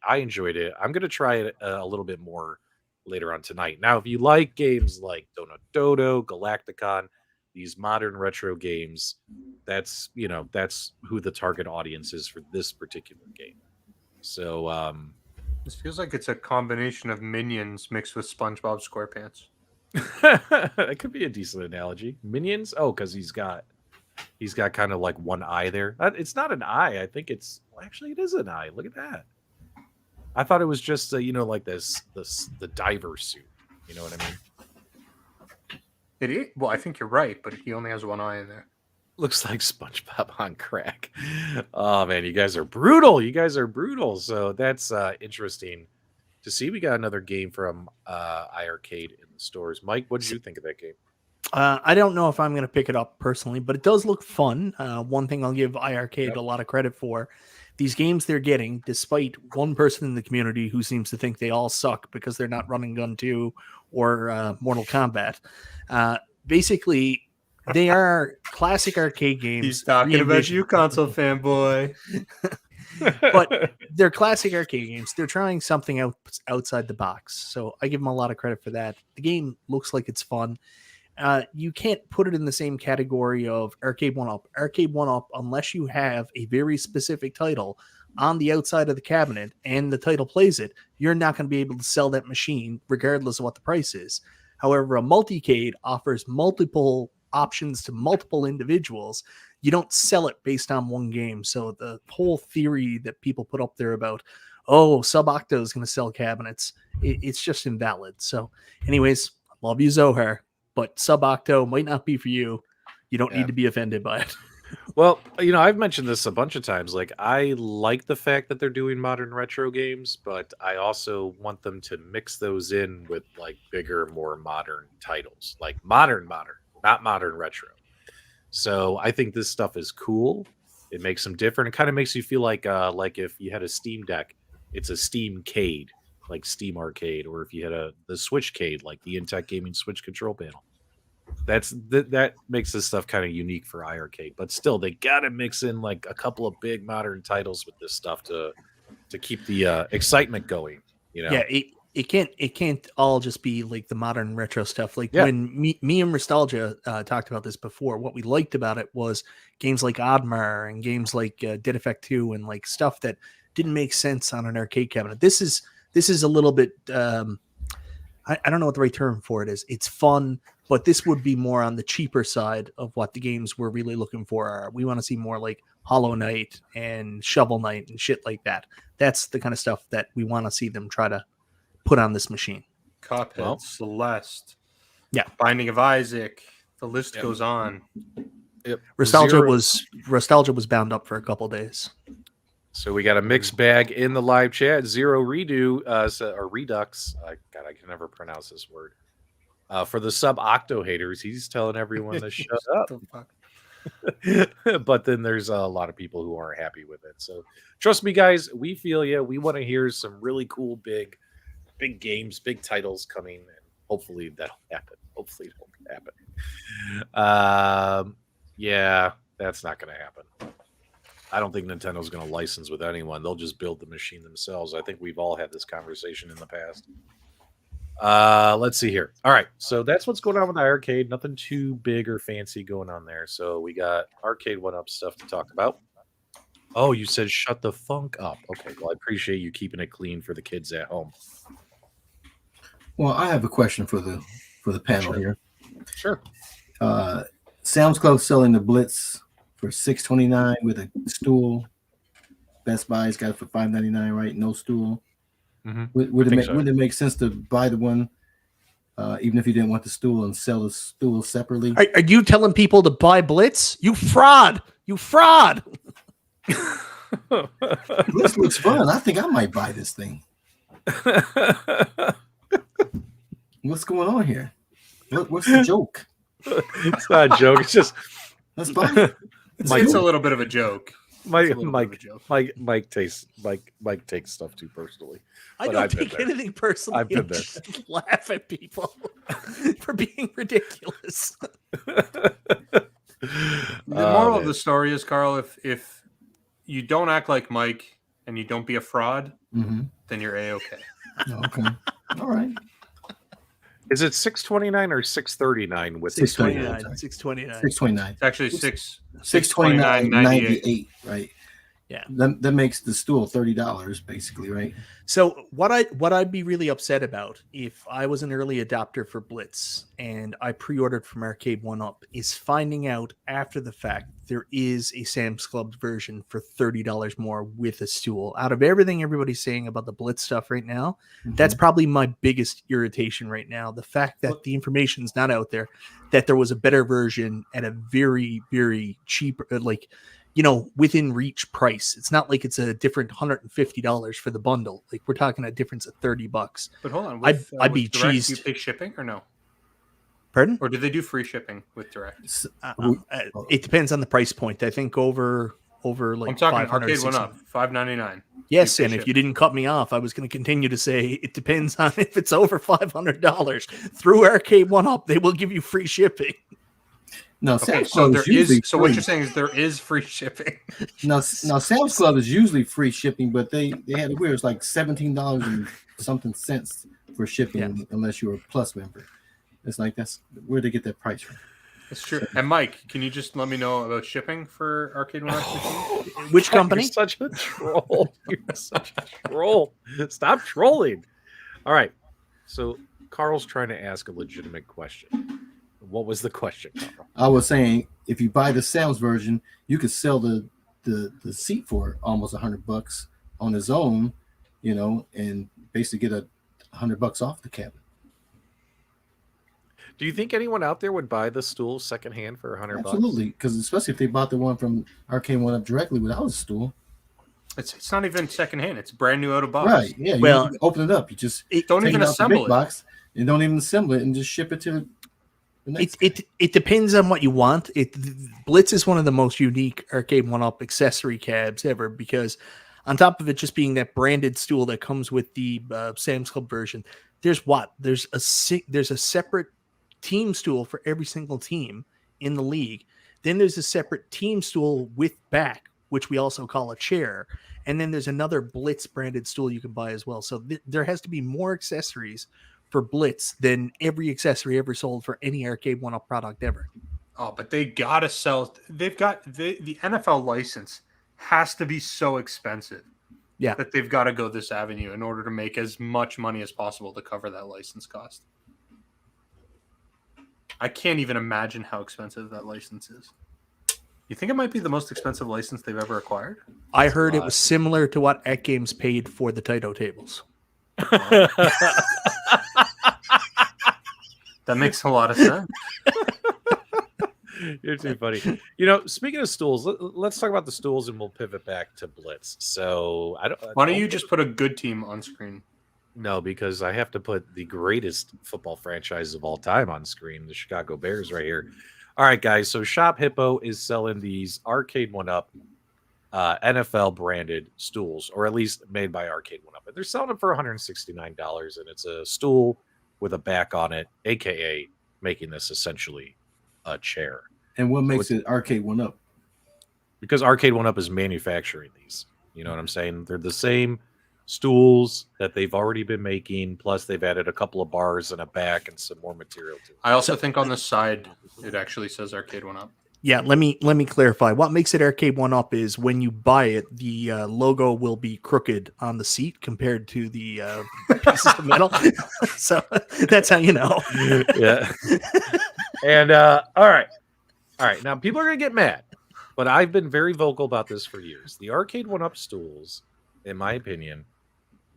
Speaker 3: I enjoyed it. I'm gonna try it a little bit more later on tonight. Now, if you like games like Donut Dodo, Galacticon, these modern retro games, that's who the target audience is for this particular game. So,
Speaker 2: This feels like it's a combination of Minions mixed with SpongeBob SquarePants.
Speaker 3: that could be a decent analogy. Minions? Oh, because he's got kind of like one eye there. It's not an eye. I think it is an eye. Look at that. I thought it was just like the diver suit. You know what I mean?
Speaker 2: Well, I think you're right, but he only has one eye in there.
Speaker 3: Looks like SpongeBob on crack. Oh man, you guys are brutal. So that's interesting to see. We got another game from iArcade in the stores. Mike, what did you think of that game?
Speaker 4: I don't know if I'm going to pick it up personally, but it does look fun. One thing I'll give iArcade a lot of credit for, these games they're getting, despite one person in the community who seems to think they all suck because they're not Running Gun 2 or Mortal Kombat. Basically, they are classic arcade games.
Speaker 2: He's talking about you, console fanboy.
Speaker 4: But they're classic arcade games. They're trying something outside the box. So I give them a lot of credit for that. The game looks like it's fun. You can't put it in the same category of Arcade1Up. Arcade1Up, unless you have a very specific title on the outside of the cabinet and the title plays it, you're not going to be able to sell that machine regardless of what the price is. However, a multicade offers multiple options to multiple individuals. You don't sell it based on one game. So the whole theory that people put up there about, Sub-Octo is going to sell cabinets, it's just invalid. So anyways, love you, Zohar, but Sub-Octo might not be for you. You don't need to be offended by it.
Speaker 3: Well, I've mentioned this a bunch of times. Like, I like the fact that they're doing modern retro games, but I also want them to mix those in with like bigger, more modern titles, like modern, not modern retro. So I think this stuff is cool. It makes them different. It kind of makes you feel like if you had a Steam Deck, it's a Steamcade, like Steam Arcade, or if you had the Switchcade, like the Intech Gaming Switch control panel. That makes this stuff kind of unique for iArcade, but still they gotta mix in like a couple of big modern titles with this stuff to keep the excitement going.
Speaker 4: Yeah, it can't all just be like the modern retro stuff. Like when me and Nostalgia talked about this before, what we liked about it was games like Oddmar and games like Dead Effect 2 and like stuff that didn't make sense on an arcade cabinet. This is a little bit I don't know what the right term for it is. It's fun, but this would be more on the cheaper side of what the games we're really looking for are. We want to see more like Hollow Knight and Shovel Knight and shit like that. That's the kind of stuff that we want to see them try to put on this machine.
Speaker 2: Cuphead, Celeste,
Speaker 4: yeah,
Speaker 2: Binding of Isaac. The list goes on.
Speaker 3: Yep.
Speaker 4: Nostalgia was bound up for a couple days.
Speaker 3: So we got a mixed bag in the live chat. Zero Redo or Redux. God, I can never pronounce this word. For the sub octo haters, he's telling everyone to shut up.
Speaker 2: The fuck?
Speaker 3: But then there's a lot of people who aren't happy with it. So trust me, guys, we feel you. We want to hear some really cool, big games, big titles coming, and hopefully that'll happen. Hopefully it'll happen. Yeah, that's not going to happen. I don't think Nintendo's going to license with anyone. They'll just build the machine themselves. I think we've all had this conversation in the past. Let's see here. All right, so that's what's going on with the arcade. Nothing too big or fancy going on there. So we got Arcade1Up stuff to talk about. Oh, you said shut the funk up. Okay, well, I appreciate you keeping it clean for the kids at home.
Speaker 1: Well, I have a question for the panel here.
Speaker 3: Sure.
Speaker 1: Sam's Club selling the Blitz for $6.29 with a stool. Best Buy's got it for $5.99, right? No stool.
Speaker 3: Mm-hmm.
Speaker 1: Would it make sense to buy the one, even if you didn't want the stool, and sell the stool separately?
Speaker 4: Are you telling people to buy Blitz? You fraud! You fraud!
Speaker 1: This looks fun. I think I might buy this thing. What's going on here? What's the joke?
Speaker 3: It's not a joke. It's just
Speaker 1: Let's buy it.
Speaker 2: It's a little bit of a joke.
Speaker 3: Mike takes stuff too personally.
Speaker 4: I
Speaker 3: But
Speaker 4: don't
Speaker 3: I've been
Speaker 4: take
Speaker 3: there.
Speaker 4: anything personally.
Speaker 3: I've been
Speaker 4: I
Speaker 3: there.
Speaker 4: just laugh at people for being ridiculous.
Speaker 2: The moral of the story is, Carl, if you don't act like Mike and you don't be a fraud, then you're A-okay.
Speaker 1: Okay. All right.
Speaker 3: Is it $6.29 or $6.39 with
Speaker 1: $6.29.
Speaker 4: $6.29.
Speaker 1: $6.29.
Speaker 2: It's actually
Speaker 1: $6.29.98, right?
Speaker 4: Yeah.
Speaker 1: That makes the stool $30 basically, right?
Speaker 4: So what I'd be really upset about if I was an early adopter for Blitz and I pre-ordered from Arcade1Up is finding out after the fact there is a Sam's Club version for $30 more with a stool. Out of everything everybody's saying about the Blitz stuff right now, that's probably my biggest irritation right now. The fact that the information's not out there, that there was a better version at a very, very cheap, within reach price. It's not like it's a different $150 for the bundle. Like we're talking a difference of $30.
Speaker 2: But hold on,
Speaker 4: I'd be
Speaker 2: Direct,
Speaker 4: cheesed.
Speaker 2: do you pay shipping or no?
Speaker 4: Pardon?
Speaker 2: Or do they do free shipping with Direct?
Speaker 4: It depends on the price point. I think over like
Speaker 2: I'm talking
Speaker 4: 500,
Speaker 2: Arcade1Up, $5.99.
Speaker 4: Yes,
Speaker 2: You pay
Speaker 4: and if
Speaker 2: shipping.
Speaker 4: you didn't cut me off, I was going to continue to say it depends on if it's over $500 through Arcade1Up. They will give you free shipping.
Speaker 1: No,
Speaker 2: Okay,
Speaker 1: Sam's
Speaker 2: so
Speaker 1: Club
Speaker 2: there
Speaker 1: is usually
Speaker 2: is. So what
Speaker 1: free.
Speaker 2: you're saying is there is free shipping.
Speaker 1: Now Sam's Club is usually free shipping, but they had it where it's like $17 and something cents for shipping unless you're a Plus member. It's like that's where they get that price from.
Speaker 2: That's true. And Mike, can you just let me know about shipping for Arcade1Up machine?
Speaker 4: Which company?
Speaker 3: You're such a troll. You're such a troll. Stop trolling. All right. So Carl's trying to ask a legitimate question. What was the question, Carl?
Speaker 1: I was saying if you buy the Sam's version, you could sell the seat for almost $100 on its own, and basically get $100 off the cabinet.
Speaker 3: Do you think anyone out there would buy the stool secondhand for $100?
Speaker 1: Absolutely, because especially if they bought the one from Arcade1Up directly without a stool.
Speaker 2: It's not even secondhand. It's brand new out of box.
Speaker 1: Right. Yeah.
Speaker 4: Well,
Speaker 1: you open it up. You just
Speaker 2: Don't
Speaker 1: take
Speaker 2: even
Speaker 1: it out the
Speaker 2: assemble
Speaker 1: big
Speaker 2: it.
Speaker 1: box and don't even assemble it and just ship it to the next.
Speaker 4: It depends on what you want. Blitz is one of the most unique Arcade1Up accessory cabs ever because on top of it just being that branded stool that comes with the Sam's Club version, there's a separate team stool for every single team in the league. Then there's a separate team stool with back, which we also call a chair. And then there's another Blitz branded stool you can buy as well. So there has to be more accessories for Blitz than every accessory ever sold for any Arcade1Up product ever.
Speaker 2: Oh, but they gotta sell. They've got the NFL license has to be so expensive.
Speaker 4: Yeah.
Speaker 2: That they've got to go this avenue in order to make as much money as possible to cover that license cost. I can't even imagine how expensive that license is. You think it might be the most expensive license they've ever acquired?
Speaker 4: I heard it was similar to what AtGames paid for the Taito tables.
Speaker 2: That makes a lot of sense.
Speaker 3: You're too funny. Speaking of stools, let's talk about the stools and we'll pivot back to Blitz. So
Speaker 2: Why don't you just put a good team on screen?
Speaker 3: No, because I have to put the greatest football franchise of all time on screen, the Chicago Bears right here. All right, guys. So Shop Hippo is selling these Arcade1Up NFL branded stools, or at least made by Arcade1Up. And they're selling them for $169, and it's a stool with a back on it, aka making this essentially a chair.
Speaker 1: And what makes it Arcade1Up?
Speaker 3: Because Arcade1Up is manufacturing these. You know what I'm saying? They're the same stools that they've already been making, plus they've added a couple of bars and a back and some more material to it.
Speaker 2: I also think on the side it actually says Arcade1Up.
Speaker 4: Yeah, let me clarify. What makes it Arcade1Up is when you buy it, the logo will be crooked on the seat compared to the pieces of metal. So that's how you know.
Speaker 3: Yeah. And all right. Now people are gonna get mad, but I've been very vocal about this for years. The Arcade1Up stools, in my opinion,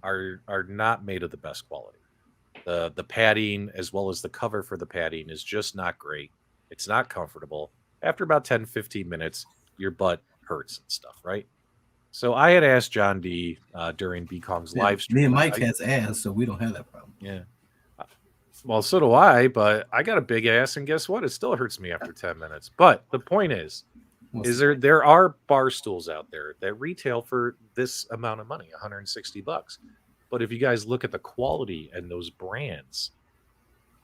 Speaker 3: are not made of the best quality. The padding as well as the cover for the padding is just not great. It's not comfortable. After about 10, 15 minutes, your butt hurts and stuff, right? So I had asked John D during BCong's live stream.
Speaker 1: Me and Mike has ass, so we don't have that problem.
Speaker 3: Yeah. Well, so do I, but I got a big ass, and guess what? It still hurts me after 10 minutes. But the point is there are bar stools out there that retail for this amount of money, $160. But if you guys look at the quality and those brands,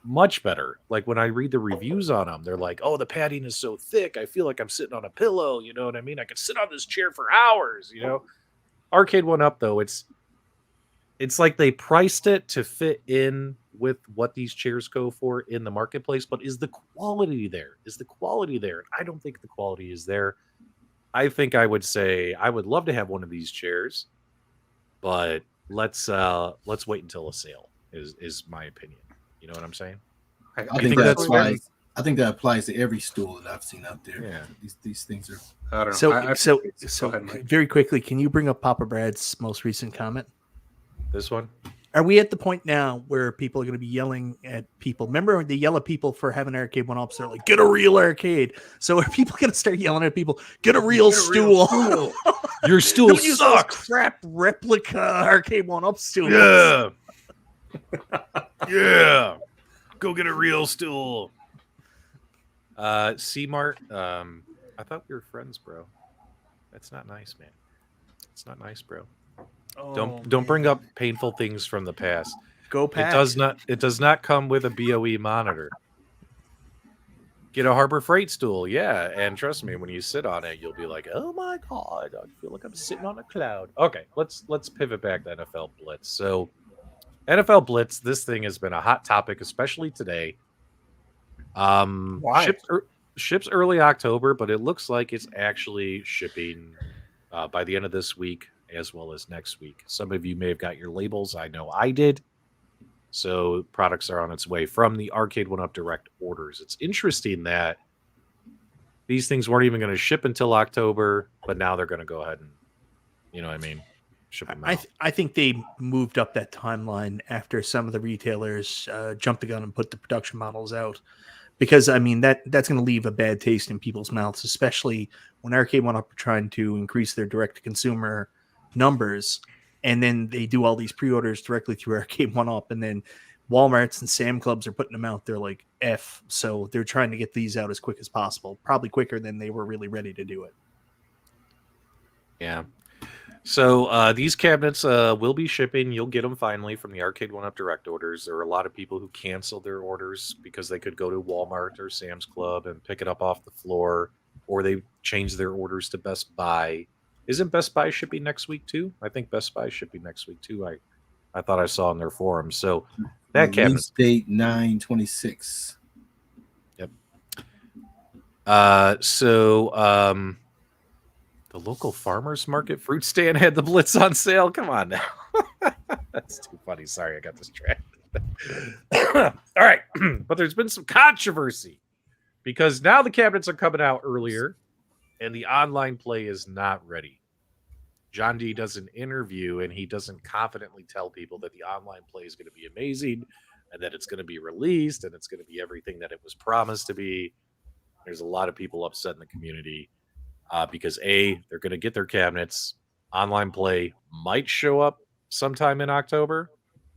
Speaker 3: much better. Like when I read the reviews on them, they're like, oh, the padding is so thick. I feel like I'm sitting on a pillow. You know what I mean? I could sit on this chair for hours, Arcade1Up, though, it's like they priced it to fit in with what these chairs go for in the marketplace. But is the quality there? I don't think the quality is there. I think I would say I would love to have one of these chairs, but let's wait until a sale is my opinion. You know what I'm saying?
Speaker 1: I think that applies to every stool that I've seen out there.
Speaker 3: Yeah.
Speaker 1: These things are.
Speaker 2: I don't know.
Speaker 4: So
Speaker 2: Go ahead, Mike.
Speaker 4: very quickly, can you bring up Papa Brad's most recent comment?
Speaker 3: This one?
Speaker 4: Are we at the point now where people are going to be yelling at people? Remember when they yell at people for having Arcade1Ups? They're like, get a real arcade. So are people going to start yelling at people, get a real stool?
Speaker 3: Your stool
Speaker 4: Don't use those
Speaker 3: sucks.
Speaker 4: crap replica Arcade1Up stools.
Speaker 3: Yeah. Yeah. Go get a real stool. C-Mart, I thought we were friends, bro. That's not nice, man. It's not nice, bro. Don't bring up painful things from the past.
Speaker 4: Go Pack.
Speaker 3: It does not come with a BOE monitor. Get a Harbor Freight stool, yeah, and trust me, when you sit on it, you'll be like, "Oh my god, I feel like I'm sitting on a cloud." Okay, let's pivot back to NFL Blitz. So, NFL Blitz, this thing has been a hot topic, especially today.
Speaker 2: Why?
Speaker 3: Ships early October, but it looks like it's actually shipping by the end of this week as well as next week. Some of you may have got your labels. I know I did. So products are on its way from the Arcade1Up direct orders. It's interesting that these things weren't even going to ship until October, but now they're going to go ahead and, you know what I mean, ship them out.
Speaker 4: I think they moved up that timeline after some of the retailers jumped the gun and put the production models out. Because, I mean, that's going to leave a bad taste in people's mouths, especially when Arcade1Up are trying to increase their direct-to-consumer numbers, and then they do all these pre-orders directly through Arcade1Up, and then Walmarts and Sam Clubs are putting them out. They're like, F. So they're trying to get these out as quick as possible, probably quicker than they were really ready to do it.
Speaker 3: Yeah. So these cabinets will be shipping. You'll get them finally from the Arcade1Up direct orders. There are a lot of people who cancel their orders because they could go to Walmart or Sam's Club and pick it up off the floor, or they change their orders to Best Buy. Isn't Best Buy shipping next week too? I think Best Buy is shipping next week too. I thought I saw on their forum. So that cabinet
Speaker 1: date 9/26.
Speaker 3: Yep. The local farmers market fruit stand had the Blitz on sale. Come on now. That's too funny. Sorry, I got distracted. All right. But there's been some controversy because now the cabinets are coming out earlier and the online play is not ready. John D does an interview and he doesn't confidently tell people that the online play is going to be amazing and that it's going to be released and it's going to be everything that it was promised to be. There's a lot of people upset in the community because they're going to get their cabinets. Online play might show up sometime in October.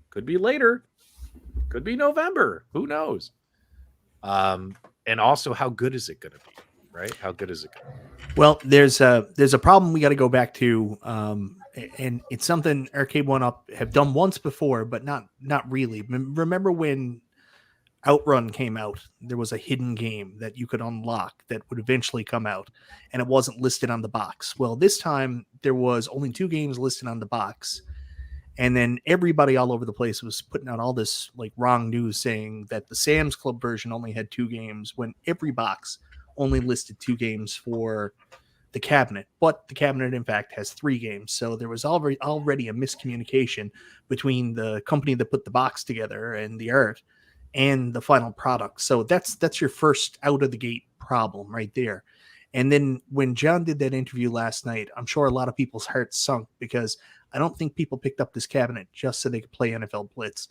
Speaker 3: Could be later. Could be November. Who knows? And also, how good is it going to be? Right? How good is it going to be?
Speaker 4: Well, there's a problem we got to go back to, and it's something Arcade1Up have done once before, but not really. Remember when Outrun came out? There was a hidden game that you could unlock that would eventually come out, and it wasn't listed on the box. Well, this time there was only 2 games listed on the box, and then everybody all over the place was putting out all this like wrong news saying that the Sam's Club version only had 2 games when every box only listed 2 games for the cabinet, but the cabinet in fact has 3 games. So there was already a miscommunication between the company that put the box together and the art and the final product. So that's your first out of the gate problem right there. And then when John did that interview last night, I'm sure a lot of people's hearts sunk because I don't think people picked up this cabinet just so they could play NFL Blitz.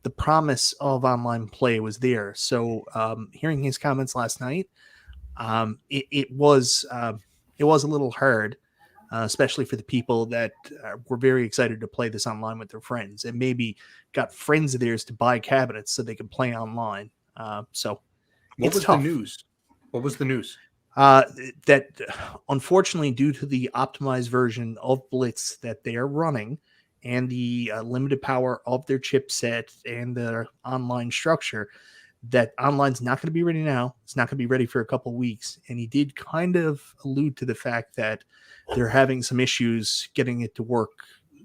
Speaker 4: The promise of online play was there. So hearing his comments last night, it was a little hard, especially for the people that were very excited to play this online with their friends and maybe got friends of theirs to buy cabinets so they could play online. So
Speaker 2: what was
Speaker 4: tough.
Speaker 2: the news? What was the news?
Speaker 4: That unfortunately, due to the optimized version of Blitz that they are running and the limited power of their chipset and their online structure, that online's not going to be ready now. It's not going to be ready for a couple weeks. And he did kind of allude to the fact that they're having some issues getting it to work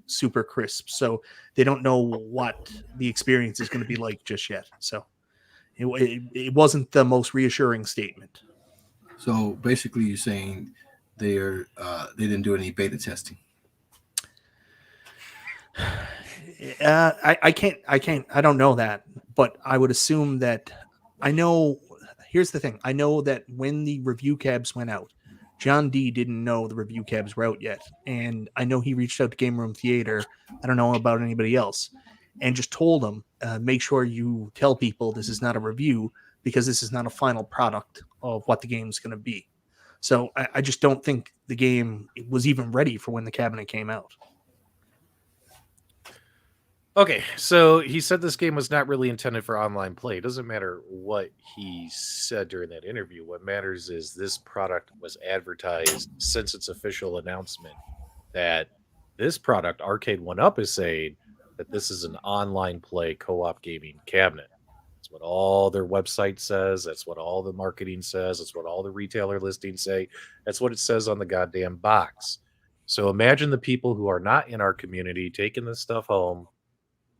Speaker 4: super crisp. So they don't know what the experience is going to be like just yet. So it wasn't the most reassuring statement.
Speaker 1: So basically, you're saying they didn't do any beta testing.
Speaker 4: I don't know that, but I would assume that here's the thing. I know that when the review cabs went out, John D didn't know the review cabs were out yet. And I know he reached out to Game Room Theater. I don't know about anybody else, and just told them, make sure you tell people this is not a review because this is not a final product of what the game's going to be. So I just don't think the game was even ready for when the cabinet came out.
Speaker 3: Okay, so he said this game was not really intended for online play. It doesn't matter what he said during that interview. What matters is this product was advertised since its official announcement that this product, Arcade1Up, is saying that this is an online play co-op gaming cabinet. That's what all their website says. That's what all the marketing says. That's what all the retailer listings say. That's what it says on the goddamn box. So imagine the people who are not in our community taking this stuff home,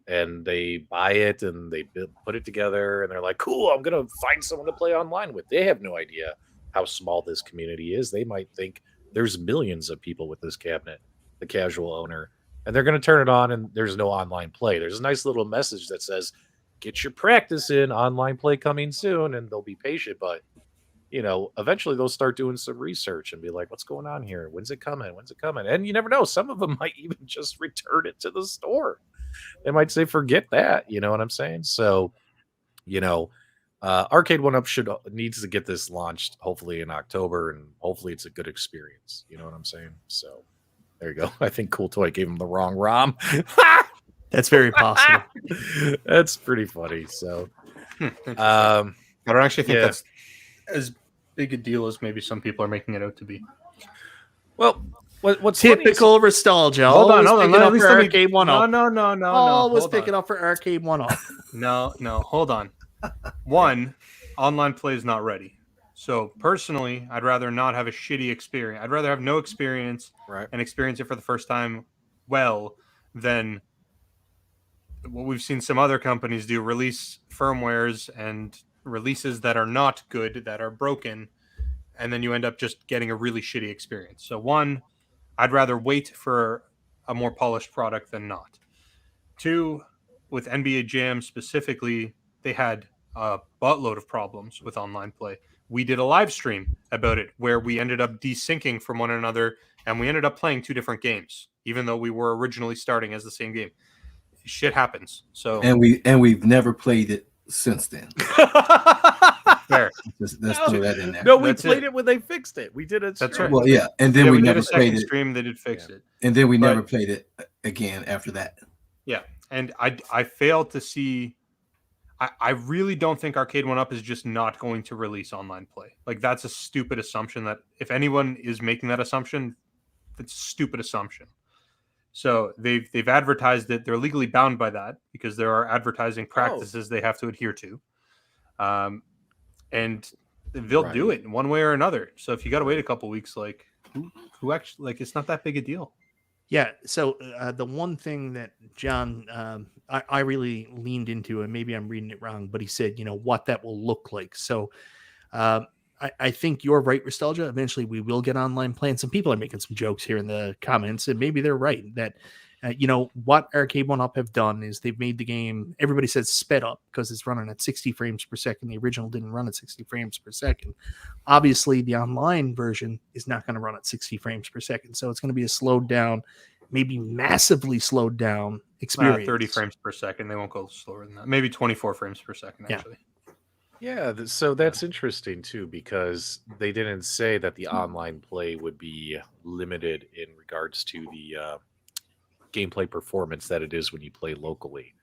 Speaker 3: and they buy it and they put it together and they're like, cool, I'm going to find someone to play online with. They have no idea how small this community is. They might think there's millions of people with this cabinet, the casual owner, and they're going to turn it on and there's no online play. There's a nice little message that says, get your practice in, online play coming soon, and they'll be patient. But, eventually they'll start doing some research and be like, what's going on here? When's it coming? When's it coming? And you never know. Some of them might even just return it to the store. They might say, forget that. You know what I'm saying? So, Arcade1Up needs to get this launched hopefully in October, and hopefully it's a good experience. You know what I'm saying? So there you go. I think Cool Toy gave him the wrong ROM.
Speaker 4: That's very possible.
Speaker 3: That's pretty funny. So,
Speaker 2: I don't actually think that's as big a deal as maybe some people are making it out to be.
Speaker 3: Well, what's
Speaker 4: typical nostalgia?
Speaker 2: Hold on.
Speaker 4: At least Arcade1Up.
Speaker 2: No.
Speaker 4: Always picking up for Arcade1Up.
Speaker 2: No. Hold on. One, online play is not ready. So personally, I'd rather not have a shitty experience. I'd rather have no experience and experience it for the first time than what we've seen some other companies do, release firmwares and releases that are not good, that are broken, and then you end up just getting a really shitty experience. So one, I'd rather wait for a more polished product than not. Two, with NBA Jam specifically, they had a buttload of problems with online play. We did a live stream about it where we ended up desyncing from one another, and we ended up playing 2 different games, even though we were originally starting as the same game. Shit happens. So
Speaker 1: and we've never played it since then.
Speaker 2: Fair.
Speaker 1: Let's throw that in there.
Speaker 3: No, we
Speaker 2: That's
Speaker 3: played
Speaker 2: it.
Speaker 3: it when they fixed it. We did it.
Speaker 2: That's
Speaker 3: stream.
Speaker 2: right.
Speaker 1: Well, yeah, and then
Speaker 2: Yeah,
Speaker 1: we
Speaker 2: we did
Speaker 1: never
Speaker 2: a
Speaker 1: played
Speaker 2: second
Speaker 1: it,
Speaker 2: stream. They did fix it.
Speaker 1: and then we
Speaker 2: But-
Speaker 1: never played it again after that.
Speaker 2: Yeah, and I failed to see. I really don't think Arcade1Up is just not going to release online play. Like that's a stupid assumption. That if anyone is making that assumption, that's a stupid assumption. So they've advertised it. They're legally bound by that because there are advertising practices they have to adhere to, and they'll do it in one way or another. So if you got to wait a couple weeks, like who actually like it's not that big a deal.
Speaker 4: Yeah. So the one thing that John, I really leaned into, and maybe I'm reading it wrong, but he said, what that will look like. So I think you're right, Nostalgia. Eventually we will get online play. And some people are making some jokes here in the comments, and maybe they're right that, what Arcade1Up have done is they've made the game, everybody says sped up because it's running at 60 frames per second. The original didn't run at 60 frames per second. Obviously, the online version is not going to run at 60 frames per second. So it's going to be a slowed down, maybe massively slowed down experience.
Speaker 2: 30 frames per second. They won't go slower than that. Maybe 24 frames per second, actually.
Speaker 3: Yeah, so that's interesting too, because they didn't say that the online play would be limited in regards to the gameplay performance that it is when you play locally,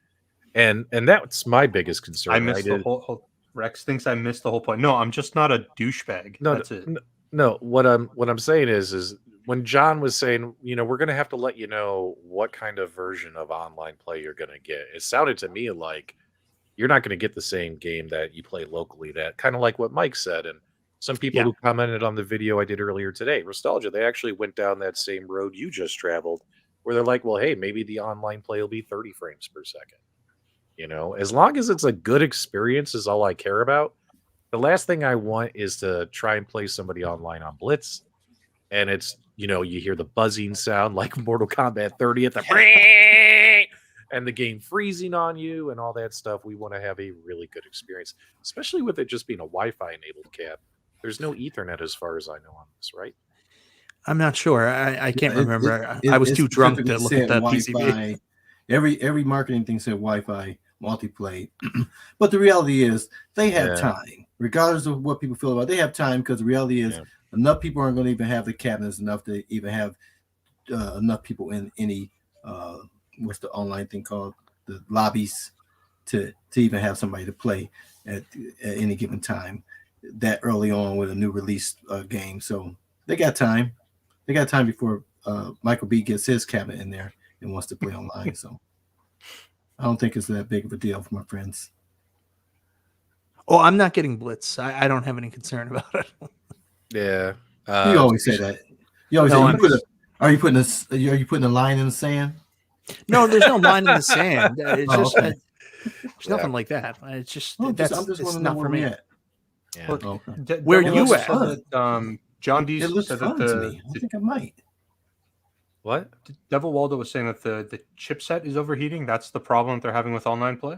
Speaker 3: and that's my biggest concern.
Speaker 2: I missed the whole. Rex thinks I missed the whole point. No, I'm just not a douchebag.
Speaker 3: No,
Speaker 2: that's it.
Speaker 3: No, what I'm saying is when John was saying, we're going to have to let you know what kind of version of online play you're going to get. It sounded to me like you're not going to get the same game that you play locally. That kind of like what Mike said, and some people who commented on the video I did earlier today, Nostalgia, they actually went down that same road you just traveled, where they're like, well, hey, maybe the online play will be 30 frames per second. As long as it's a good experience is all I care about. The last thing I want is to try and play somebody online on Blitz, and it's, you hear the buzzing sound like Mortal Kombat 30 at the and the game freezing on you and all that stuff. We want to have a really good experience, especially with it just being a Wi-Fi enabled cap. There's no Ethernet as far as I know on this, right?
Speaker 4: I'm not sure. I can't remember. I was too drunk to look at the PCB.
Speaker 1: Every marketing thing said Wi-Fi multiplay, but the reality is they have time, regardless of what people feel about it. They have time because the reality is enough people aren't going to even have the cabinets enough to even have enough people in any what's the online thing called, the lobbies, to even have somebody to play at any given time that early on with a new release game. So they got time. They got time before Michael B gets his cabinet in there and wants to play online. So I don't think it's that big of a deal for my friends.
Speaker 4: Oh, I'm not getting Blitz. I don't have any concern about it.
Speaker 3: Yeah.
Speaker 1: You always say that. You always say, are you putting a line in the sand?
Speaker 4: No, there's no line in the sand. It's just
Speaker 1: okay.
Speaker 4: There's nothing like that. It's just
Speaker 1: I'm
Speaker 4: that's
Speaker 1: just
Speaker 4: it's
Speaker 1: want to
Speaker 4: not
Speaker 1: know
Speaker 4: for
Speaker 1: where
Speaker 4: me.
Speaker 1: we're at.
Speaker 3: Yeah.
Speaker 2: Well,
Speaker 1: Okay.
Speaker 4: Where
Speaker 2: Devil
Speaker 4: you
Speaker 2: also
Speaker 4: at?
Speaker 2: said that, John D
Speaker 1: It looks
Speaker 2: said
Speaker 1: fun
Speaker 2: that
Speaker 1: to me. I think I might.
Speaker 3: What?
Speaker 2: Devil Waldo was saying that the chipset is overheating. That's the problem that they're having with online play.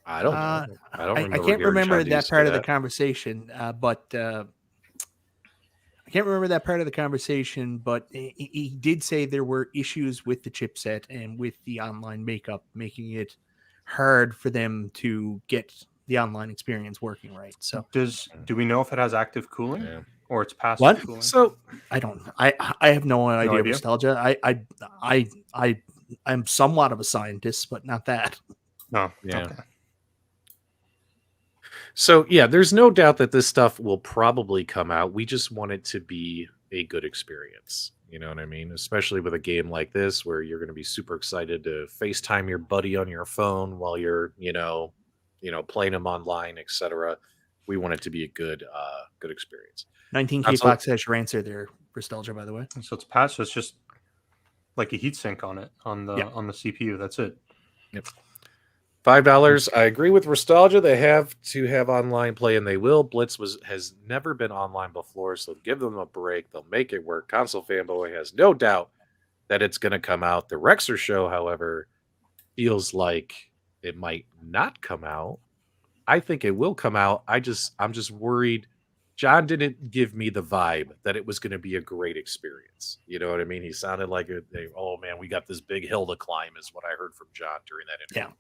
Speaker 3: I don't know. I don't remember.
Speaker 4: I can't
Speaker 3: hearing
Speaker 4: remember
Speaker 3: John D
Speaker 4: that
Speaker 3: say
Speaker 4: part of the
Speaker 3: that.
Speaker 4: conversation, but I can't remember that part of the conversation, but he did say there were issues with the chipset and with the online makeup, making it hard for them to get the online experience working right. So
Speaker 2: Do we know if it has active cooling or it's passive
Speaker 4: What?
Speaker 2: cooling?
Speaker 3: So
Speaker 4: I don't. I have no idea.
Speaker 2: idea?
Speaker 4: Nostalgia. I'm somewhat of a scientist, but not that.
Speaker 2: No.
Speaker 3: Yeah.
Speaker 2: Okay.
Speaker 3: So yeah, there's no doubt that this stuff will probably come out. We just want it to be a good experience. You know what I mean? Especially with a game like this, where you're going to be super excited to FaceTime your buddy on your phone while you're, playing them online, etc. We want it to be a good experience.
Speaker 4: 19K Fox has your answer there, Nostalgia, by the way.
Speaker 2: So it's passive. So it's just like a heatsink on it on the CPU. That's it.
Speaker 3: Yep. $5. I agree with Nostalgia. They have to have online play, and they will. Blitz has never been online before, so give them a break. They'll make it work. Console Fanboy has no doubt that it's going to come out. The Rexer show, however, feels like it might not come out. I think it will come out. I'm just worried. John didn't give me the vibe that it was going to be a great experience. You know what I mean? He sounded like oh man, we got this big hill to climb, is what I heard from John during that interview.
Speaker 4: Yeah.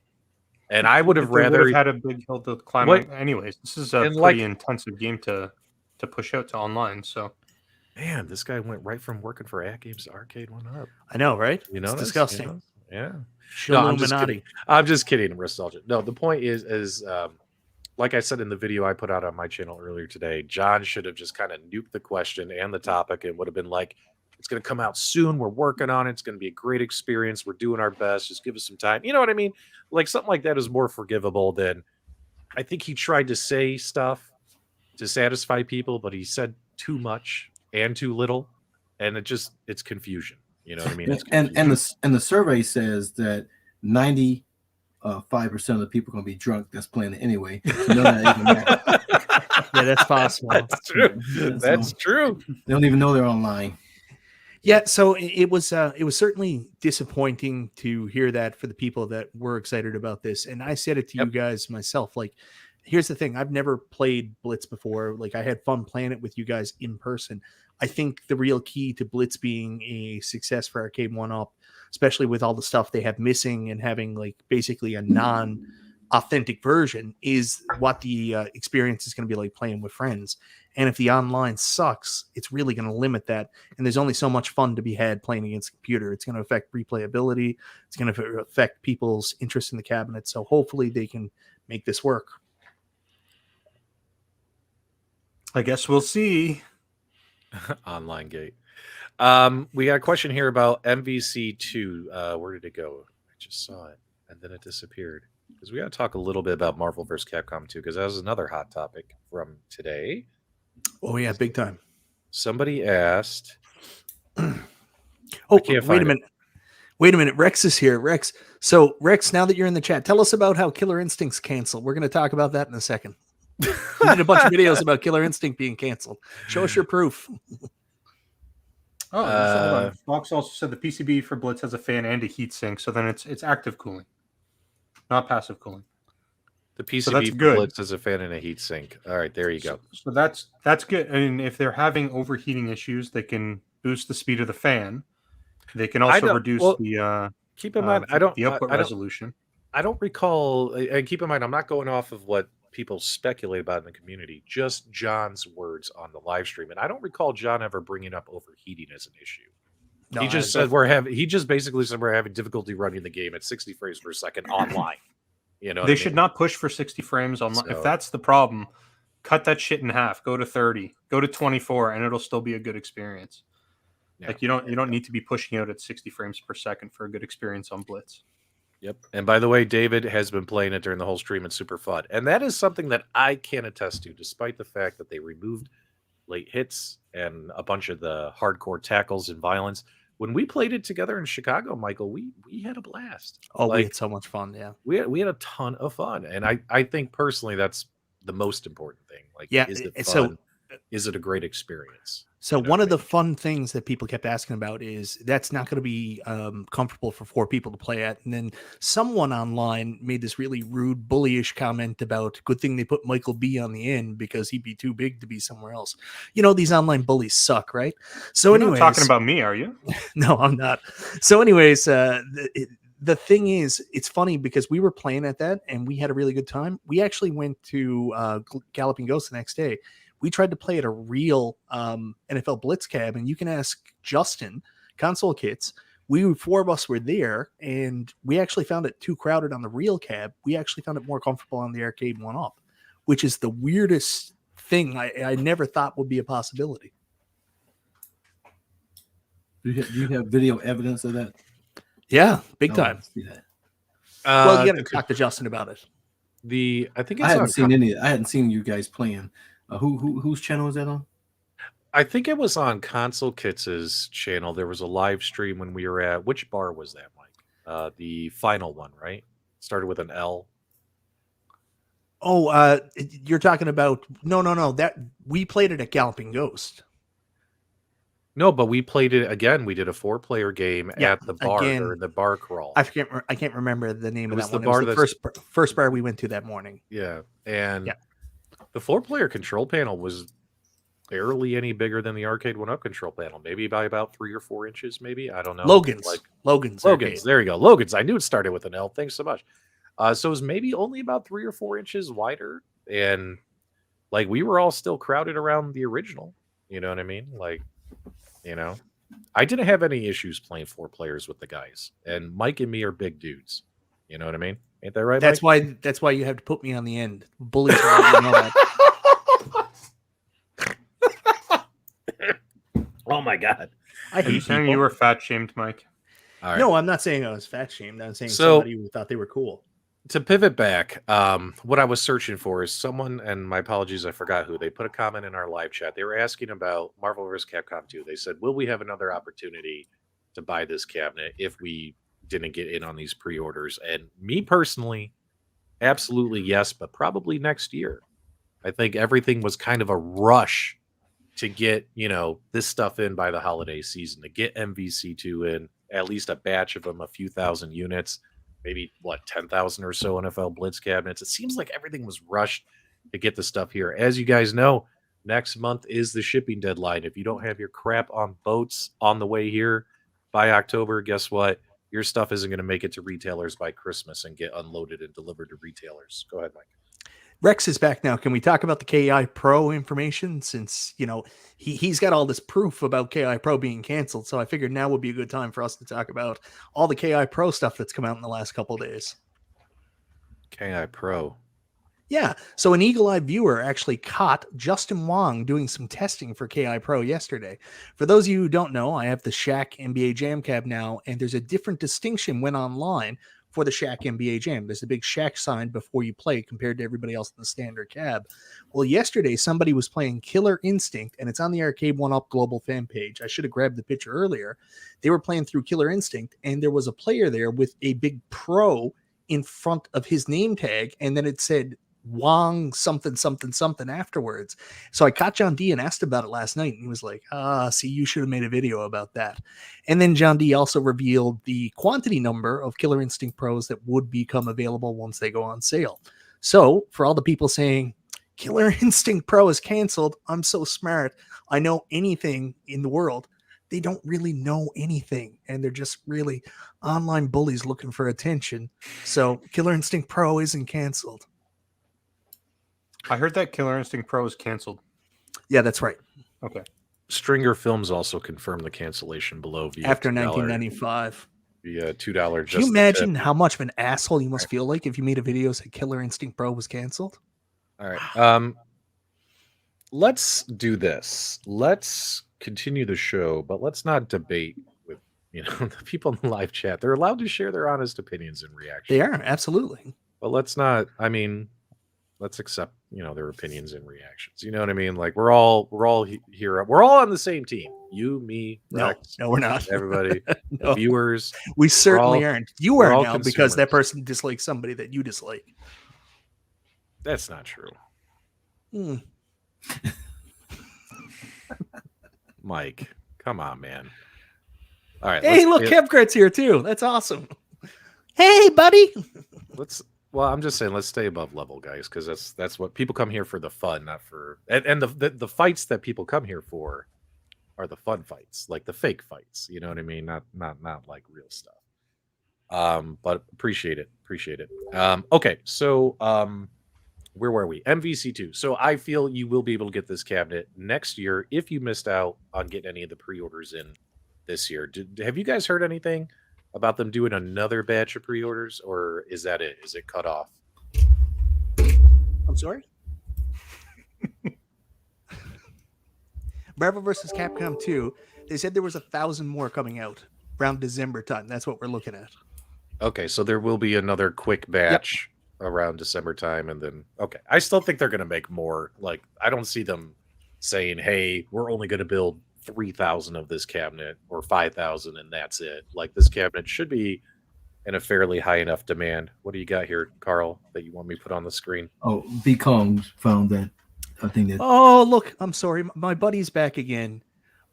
Speaker 3: And I would have
Speaker 2: They would
Speaker 3: rather
Speaker 2: have had a big hill to climb. Anyways, this is a
Speaker 3: And,
Speaker 2: pretty intensive game to push out to online. So,
Speaker 3: man, this guy went right from working for AtGames to Arcade1Up.
Speaker 4: I know, right?
Speaker 3: You know,
Speaker 4: It's disgusting.
Speaker 3: Yeah.
Speaker 4: Illuminati.
Speaker 3: I'm just kidding. Nostalgia. No, the point is like I said in the video I put out on my channel earlier today, John should have just kind of nuked the question and the topic. It would have been like, it's going to come out soon. We're working on it. It's going to be a great experience. We're doing our best. Just give us some time. You know what I mean? Like something like that is more forgivable than I think he tried to say stuff to satisfy people, but he said too much and too little. And it's confusion. You know what I mean?
Speaker 1: And the survey says that 95% of the people are going to be drunk that's playing it anyway. So none of that even matters.
Speaker 4: Yeah, that's possible.
Speaker 3: That's true.
Speaker 1: Yeah,
Speaker 3: That's true.
Speaker 1: They don't even know they're online.
Speaker 4: Yeah, so it was certainly disappointing to hear that for the people that were excited about this. And I said it to you guys myself. Like, here's the thing: I've never played Blitz before. Like, I had fun playing it with you guys in person. I think the real key to Blitz being a success for Arcade1Up, especially with all the stuff they have missing and having like basically a non-authentic version, is what the experience is going to be like playing with friends. And if the online sucks, it's really going to limit that. And there's only so much fun to be had playing against a computer. It's going to affect replayability. It's going to affect people's interest in the cabinet. So hopefully they can make this work.
Speaker 2: I guess we'll see.
Speaker 3: Online gate. We got a question here about MVC2. Where did it go? I just saw it and then it disappeared. Because we got to talk a little bit about Marvel vs. Capcom 2, because that was another hot topic from today.
Speaker 4: Oh yeah, big time.
Speaker 3: Somebody asked.
Speaker 4: Oh, wait a minute. Wait a minute. Rex is here. Rex. So Rex, now that you're in the chat, tell us about how Killer Instinct's canceled. We're going to talk about that in a second. We did a bunch of videos about Killer Instinct being canceled. Show us your proof.
Speaker 2: Oh, Fox also said the PCB for Blitz has a fan and a heat sink, so then it's active cooling, not passive cooling.
Speaker 3: The PCB for Blitz has a fan and a heat sink. All right, there you go.
Speaker 2: So that's good. I mean, if they're having overheating issues, they can boost the speed of the fan. They can also reduce the
Speaker 3: keep in mind
Speaker 2: the output resolution.
Speaker 3: I don't recall, and keep in mind, I'm not going off of what people speculate about in the community, just John's words on the live stream. And I don't recall John ever bringing up overheating as an issue. No, he just said he just basically said we're having difficulty running the game at 60 frames per second online. You know,
Speaker 2: they should not push for 60 frames online. So, if that's the problem, cut that shit in half. Go to 30, go to 24, and it'll still be a good experience. Yeah. Like you don't need to be pushing out at 60 frames per second for a good experience on Blitz.
Speaker 3: Yep. And by the way, David has been playing it during the whole stream. It's super fun. And that is something that I can attest to, despite the fact that they removed late hits and a bunch of the hardcore tackles and violence. When we played it together in Chicago, Michael, we had a blast.
Speaker 4: Oh, we had so much fun. Yeah.
Speaker 3: We had a ton of fun. And I think personally that's the most important thing. Like, is it fun?
Speaker 4: So,
Speaker 3: is it a great experience?
Speaker 4: So one of the fun things that people kept asking about is that's not going to be comfortable for 4 people to play at. And then someone online made this really rude, bullyish comment about good thing they put Michael B on the end because he'd be too big to be somewhere else. You know, these online bullies suck, right? So
Speaker 2: You're not talking about me, are you?
Speaker 4: No, I'm not. So anyways, the thing is, it's funny because we were playing at that and we had a really good time. We actually went to Galloping Ghost the next day. We tried to play at a real NFL Blitz cab, and you can ask Justin, Console Kits. 4 of us were there, and we actually found it too crowded on the real cab. We actually found it more comfortable on the Arcade1Up, which is the weirdest thing I never thought would be a possibility.
Speaker 1: Do you have video evidence of that?
Speaker 4: Yeah, big time.
Speaker 1: See that.
Speaker 4: Well, you got to talk to Justin about it.
Speaker 3: I think it's
Speaker 1: I hadn't seen any. I hadn't seen you guys playing. Whose channel is that on?
Speaker 3: I think it was on Console Kits' channel. There was a live stream when we were at, which bar was that, Mike? The final one, right? Started with an L.
Speaker 4: Oh, you're talking about no. That we played it at Galloping Ghost.
Speaker 3: No, but we played it again. We did a 4-player game at the bar or the bar crawl.
Speaker 4: I can't remember the name of that one.
Speaker 3: Bar
Speaker 4: it was the first bar we went to that morning.
Speaker 3: Yeah, and the 4-player control panel was barely any bigger than the Arcade1Up control panel, maybe by about 3 or 4 inches, maybe. I don't know.
Speaker 4: Logan's.
Speaker 3: There you go. Logan's. I knew it started with an L. Thanks so much. So it was maybe only about 3 or 4 inches wider, and like we were all still crowded around the original. You know what I mean? Like, you know, I didn't have any issues playing 4 players with the guys, and Mike and me are big dudes. You know what I mean? Ain't that right?
Speaker 4: That's
Speaker 3: Mike?
Speaker 4: why. That's why you have to put me on the end. Bullies. You know that.
Speaker 3: Oh my god!
Speaker 4: I
Speaker 2: Are you
Speaker 4: hate
Speaker 2: saying
Speaker 4: people.
Speaker 2: you were fat shamed, Mike?
Speaker 3: All right.
Speaker 4: No, I'm not saying I was fat shamed. I'm saying
Speaker 3: So-
Speaker 4: somebody who thought they were cool.
Speaker 3: To pivot back, what I was searching for is someone, and my apologies, I forgot who. They put a comment in our live chat. They were asking about Marvel vs. Capcom 2. They said, will we have another opportunity to buy this cabinet if we didn't get in on these pre-orders? And me personally, absolutely yes, but probably next year. I think everything was kind of a rush to get, you know, this stuff in by the holiday season, to get MVC2 in, at least a batch of them, a few thousand units. Maybe 10,000 or so NFL Blitz cabinets. It seems like everything was rushed to get the stuff here. As you guys know, next month is the shipping deadline. If you don't have your crap on boats on the way here by October, guess what? Your stuff isn't going to make it to retailers by Christmas and get unloaded and delivered to retailers. Go ahead, Mike.
Speaker 4: Rex is back now. Can we talk about the KI Pro information? Since, you know, he's got all this proof about KI Pro being canceled. So I figured now would be a good time for us to talk about all the KI Pro stuff that's come out in the last couple of days.
Speaker 3: KI Pro.
Speaker 4: Yeah. So an eagle-eyed viewer actually caught Justin Wong doing some testing for KI Pro yesterday. For those of you who don't know, I have the Shaq NBA Jam Cab now, and there's a different distinction when online for the Shaq NBA Jam. There's a big Shaq sign before you play compared to everybody else in the standard cab. Well, yesterday somebody was playing Killer Instinct, and it's on the Arcade1Up global fan page. I should have grabbed the picture earlier. They were playing through Killer Instinct, and there was a player there with a big Pro in front of his name tag, and then it said Wong something something something afterwards. So I caught John D and asked about it last night, and he was like, see, you should have made a video about that. And then John D also revealed the quantity number of Killer Instinct Pros that would become available once they go on sale. So for all the people saying Killer Instinct Pro is canceled, I'm so smart, I know anything in the world. They don't really know anything, and they're just really online bullies looking for attention. So Killer Instinct Pro isn't canceled.
Speaker 2: I heard that Killer Instinct Pro is canceled.
Speaker 4: Yeah, that's right.
Speaker 2: Okay.
Speaker 3: Stringer Films also confirmed the cancellation below via
Speaker 4: After
Speaker 3: $2
Speaker 4: $19.95.
Speaker 3: via $2.
Speaker 4: Can you imagine how much of an asshole you must feel like if you made a video saying Killer Instinct Pro was canceled?
Speaker 3: All right. Let's do this. Let's continue the show, but let's not debate with, you know, the people in the live chat. They're allowed to share their honest opinions and reactions.
Speaker 4: They are, absolutely.
Speaker 3: But let's not, I mean, let's accept, you know, their opinions and reactions. You know what I mean? Like we're all here. We're all on the same team. You, me, Rex,
Speaker 4: No, we're not.
Speaker 3: everybody,
Speaker 4: No.
Speaker 3: the viewers.
Speaker 4: We certainly
Speaker 3: all-
Speaker 4: aren't. You
Speaker 3: we're
Speaker 4: are
Speaker 3: all
Speaker 4: now because that
Speaker 3: consumers.
Speaker 4: person dislikes somebody that you dislike.
Speaker 3: That's not true.
Speaker 4: Hmm.
Speaker 3: Mike, come on, man. All right.
Speaker 4: Hey, look, Kevkrat's here too. That's awesome. Hey, buddy.
Speaker 3: Well, I'm just saying, let's stay above level, guys, because that's what people come here for, the fun, not for. And the fights that people come here for are the fun fights, like the fake fights. You know what I mean? Not like real stuff. But appreciate it. Okay, so where were we? MVC2. So I feel you will be able to get this cabinet next year if you missed out on getting any of the pre-orders in this year. Have you guys heard anything about them doing another batch of pre-orders, or is that it? Is it cut off?
Speaker 4: I'm sorry? Marvel vs. Capcom 2, they said there was 1,000 more coming out around December time. That's what we're looking at.
Speaker 3: Okay, so there will be another quick batch around December time, and then okay. I still think they're going to make more. Like I don't see them saying, "Hey, we're only going to build 3,000 of this cabinet or 5,000, and that's it." Like this cabinet should be in a fairly high enough demand. What do you got here, Carl, that you want me to put on the screen?
Speaker 1: Oh, B Kong found that. I think that.
Speaker 4: Oh, look, I'm sorry. My buddy's back again.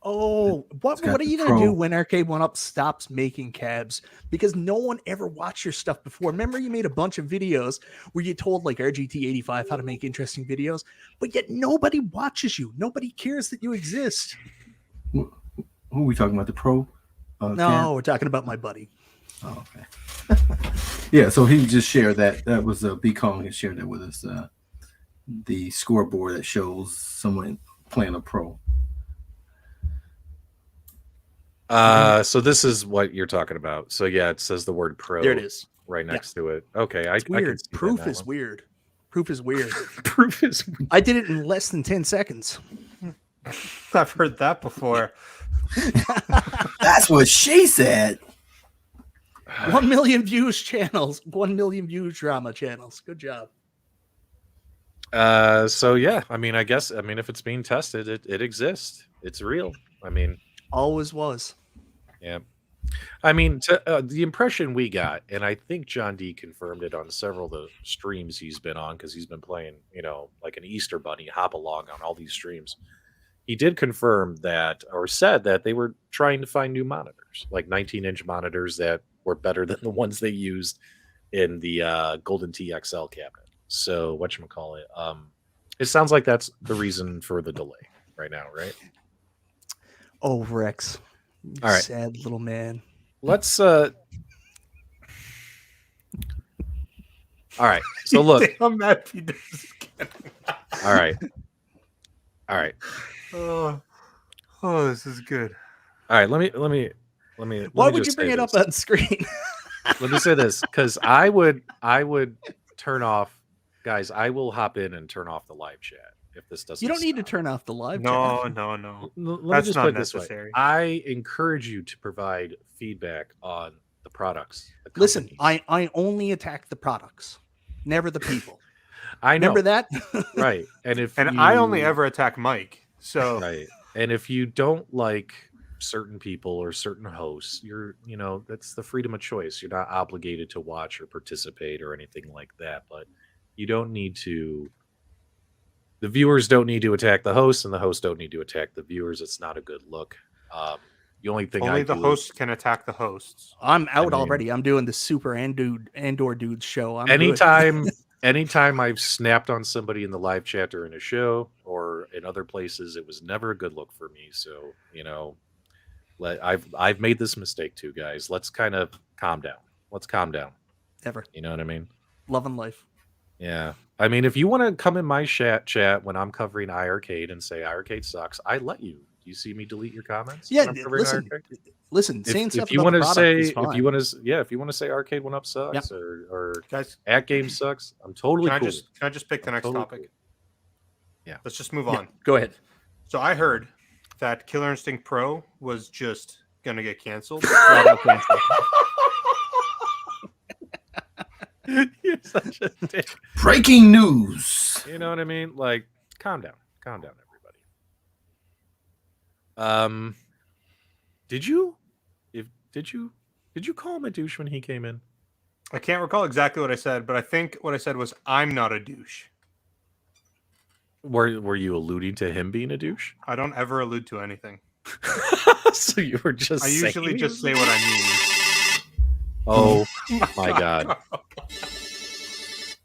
Speaker 4: Oh, what
Speaker 1: got
Speaker 4: are you
Speaker 1: the
Speaker 4: going to do
Speaker 1: Pro.
Speaker 4: when Arcade1Up stops making cabs? Because no one ever watched your stuff before. Remember you made a bunch of videos where you told like RGT85 how to make interesting videos, but yet nobody watches you. Nobody cares that you exist.
Speaker 1: Who are we talking about? The Pro?
Speaker 4: No, we're talking about my buddy.
Speaker 1: Oh, okay. Yeah, so he just shared that. That was B Kong. He shared that with us. The scoreboard that shows someone playing a pro.
Speaker 3: So this is what you're talking about. So yeah, it says the word pro.
Speaker 4: There it is.
Speaker 3: Right next to it. Okay,
Speaker 4: It's weird.
Speaker 3: I can see
Speaker 4: Proof
Speaker 3: that
Speaker 4: is
Speaker 3: now.
Speaker 4: weird. Proof is weird.
Speaker 3: Proof is weird.
Speaker 4: I did it in less than 10 seconds.
Speaker 2: I've heard that before.
Speaker 1: That's what she said.
Speaker 4: 1 million views channels. 1 million views drama channels. Good job.
Speaker 3: So yeah, I mean, if it's being tested, it exists. It's real. I mean,
Speaker 4: Always was.
Speaker 3: yeah. I mean, the impression we got, and I think John D confirmed it on several of the streams he's been on because he's been playing, like an Easter bunny, hop along on all these streams. He did confirm that, or said that they were trying to find new monitors, like 19-inch monitors that were better than the ones they used in the Golden TXL cabinet. So whatchamacallit, it sounds like that's the reason for the delay right now, right?
Speaker 4: Oh, Rex.
Speaker 3: All right.
Speaker 4: Sad little man.
Speaker 3: Let's all right. So look.
Speaker 2: I'm happy to
Speaker 3: All right.
Speaker 2: Oh, this is good.
Speaker 3: All right. Let me
Speaker 4: Why would
Speaker 3: just
Speaker 4: you bring
Speaker 3: say
Speaker 4: it up
Speaker 3: this.
Speaker 4: on screen?
Speaker 3: Let me say this, because I would turn off, guys. I will hop in and turn off the live chat if this doesn't.
Speaker 4: You don't need to
Speaker 3: stop.
Speaker 4: turn off the live
Speaker 2: No.
Speaker 4: chat.
Speaker 3: Let me
Speaker 2: That's
Speaker 3: just
Speaker 2: not
Speaker 3: put it this way.
Speaker 2: necessary.
Speaker 3: I encourage you to provide feedback on the products. the
Speaker 4: Listen,
Speaker 3: companies.
Speaker 4: I only attack the products, never the people.
Speaker 3: I know.
Speaker 4: Remember that?
Speaker 3: Right. And
Speaker 2: I only ever attack Mike. So
Speaker 3: right. And if you don't like certain people or certain hosts, that's the freedom of choice. You're not obligated to watch or participate or anything like that, but you don't need to. The viewers don't need to attack the hosts, and the hosts don't need to attack the viewers. It's not a good look. The only thing
Speaker 2: only
Speaker 3: I
Speaker 2: the
Speaker 3: do
Speaker 2: hosts can attack the hosts.
Speaker 4: I'm out
Speaker 3: mean-
Speaker 4: already. I'm doing the Super Andor Dudes show. I'm good.
Speaker 3: anytime I've snapped on somebody in the live chat during a show or in other places, it was never a good look for me. So I've made this mistake too, guys. Let's kind of calm down. Let's calm down.
Speaker 4: Ever.
Speaker 3: You know what I mean?
Speaker 4: Love and life.
Speaker 3: Yeah. I mean, if you want to come in my chat when I'm covering iArcade and say iArcade sucks, I let you. Do you see me delete your comments?
Speaker 4: Yeah,
Speaker 3: when I'm covering iArcade?
Speaker 4: listen. Saying stuff
Speaker 3: If you
Speaker 4: about
Speaker 3: want
Speaker 4: the
Speaker 3: to
Speaker 4: product
Speaker 3: say,
Speaker 4: is fine.
Speaker 3: if you want to say Arcade1Up sucks or
Speaker 2: Guys,
Speaker 3: AtGames sucks, I'm totally
Speaker 2: can
Speaker 3: cool.
Speaker 2: I just pick the next
Speaker 3: Totally
Speaker 2: topic?
Speaker 3: cool. Yeah.
Speaker 2: Let's just move
Speaker 4: Yeah,
Speaker 2: on.
Speaker 4: go ahead.
Speaker 2: So I heard that Killer Instinct Pro was just gonna get canceled.
Speaker 4: Flat out canceled.
Speaker 3: You're such a dick.
Speaker 1: Breaking news.
Speaker 3: You know what I mean? Like, calm down, everybody. Did you call him a douche when he came in?
Speaker 2: I can't recall exactly what I said, but I think what I said was, "I'm not a douche."
Speaker 3: Were you alluding to him being a douche?
Speaker 2: I don't ever allude to anything.
Speaker 3: So you were just.
Speaker 2: I usually
Speaker 3: saying
Speaker 2: just say what I mean.
Speaker 3: Oh my god.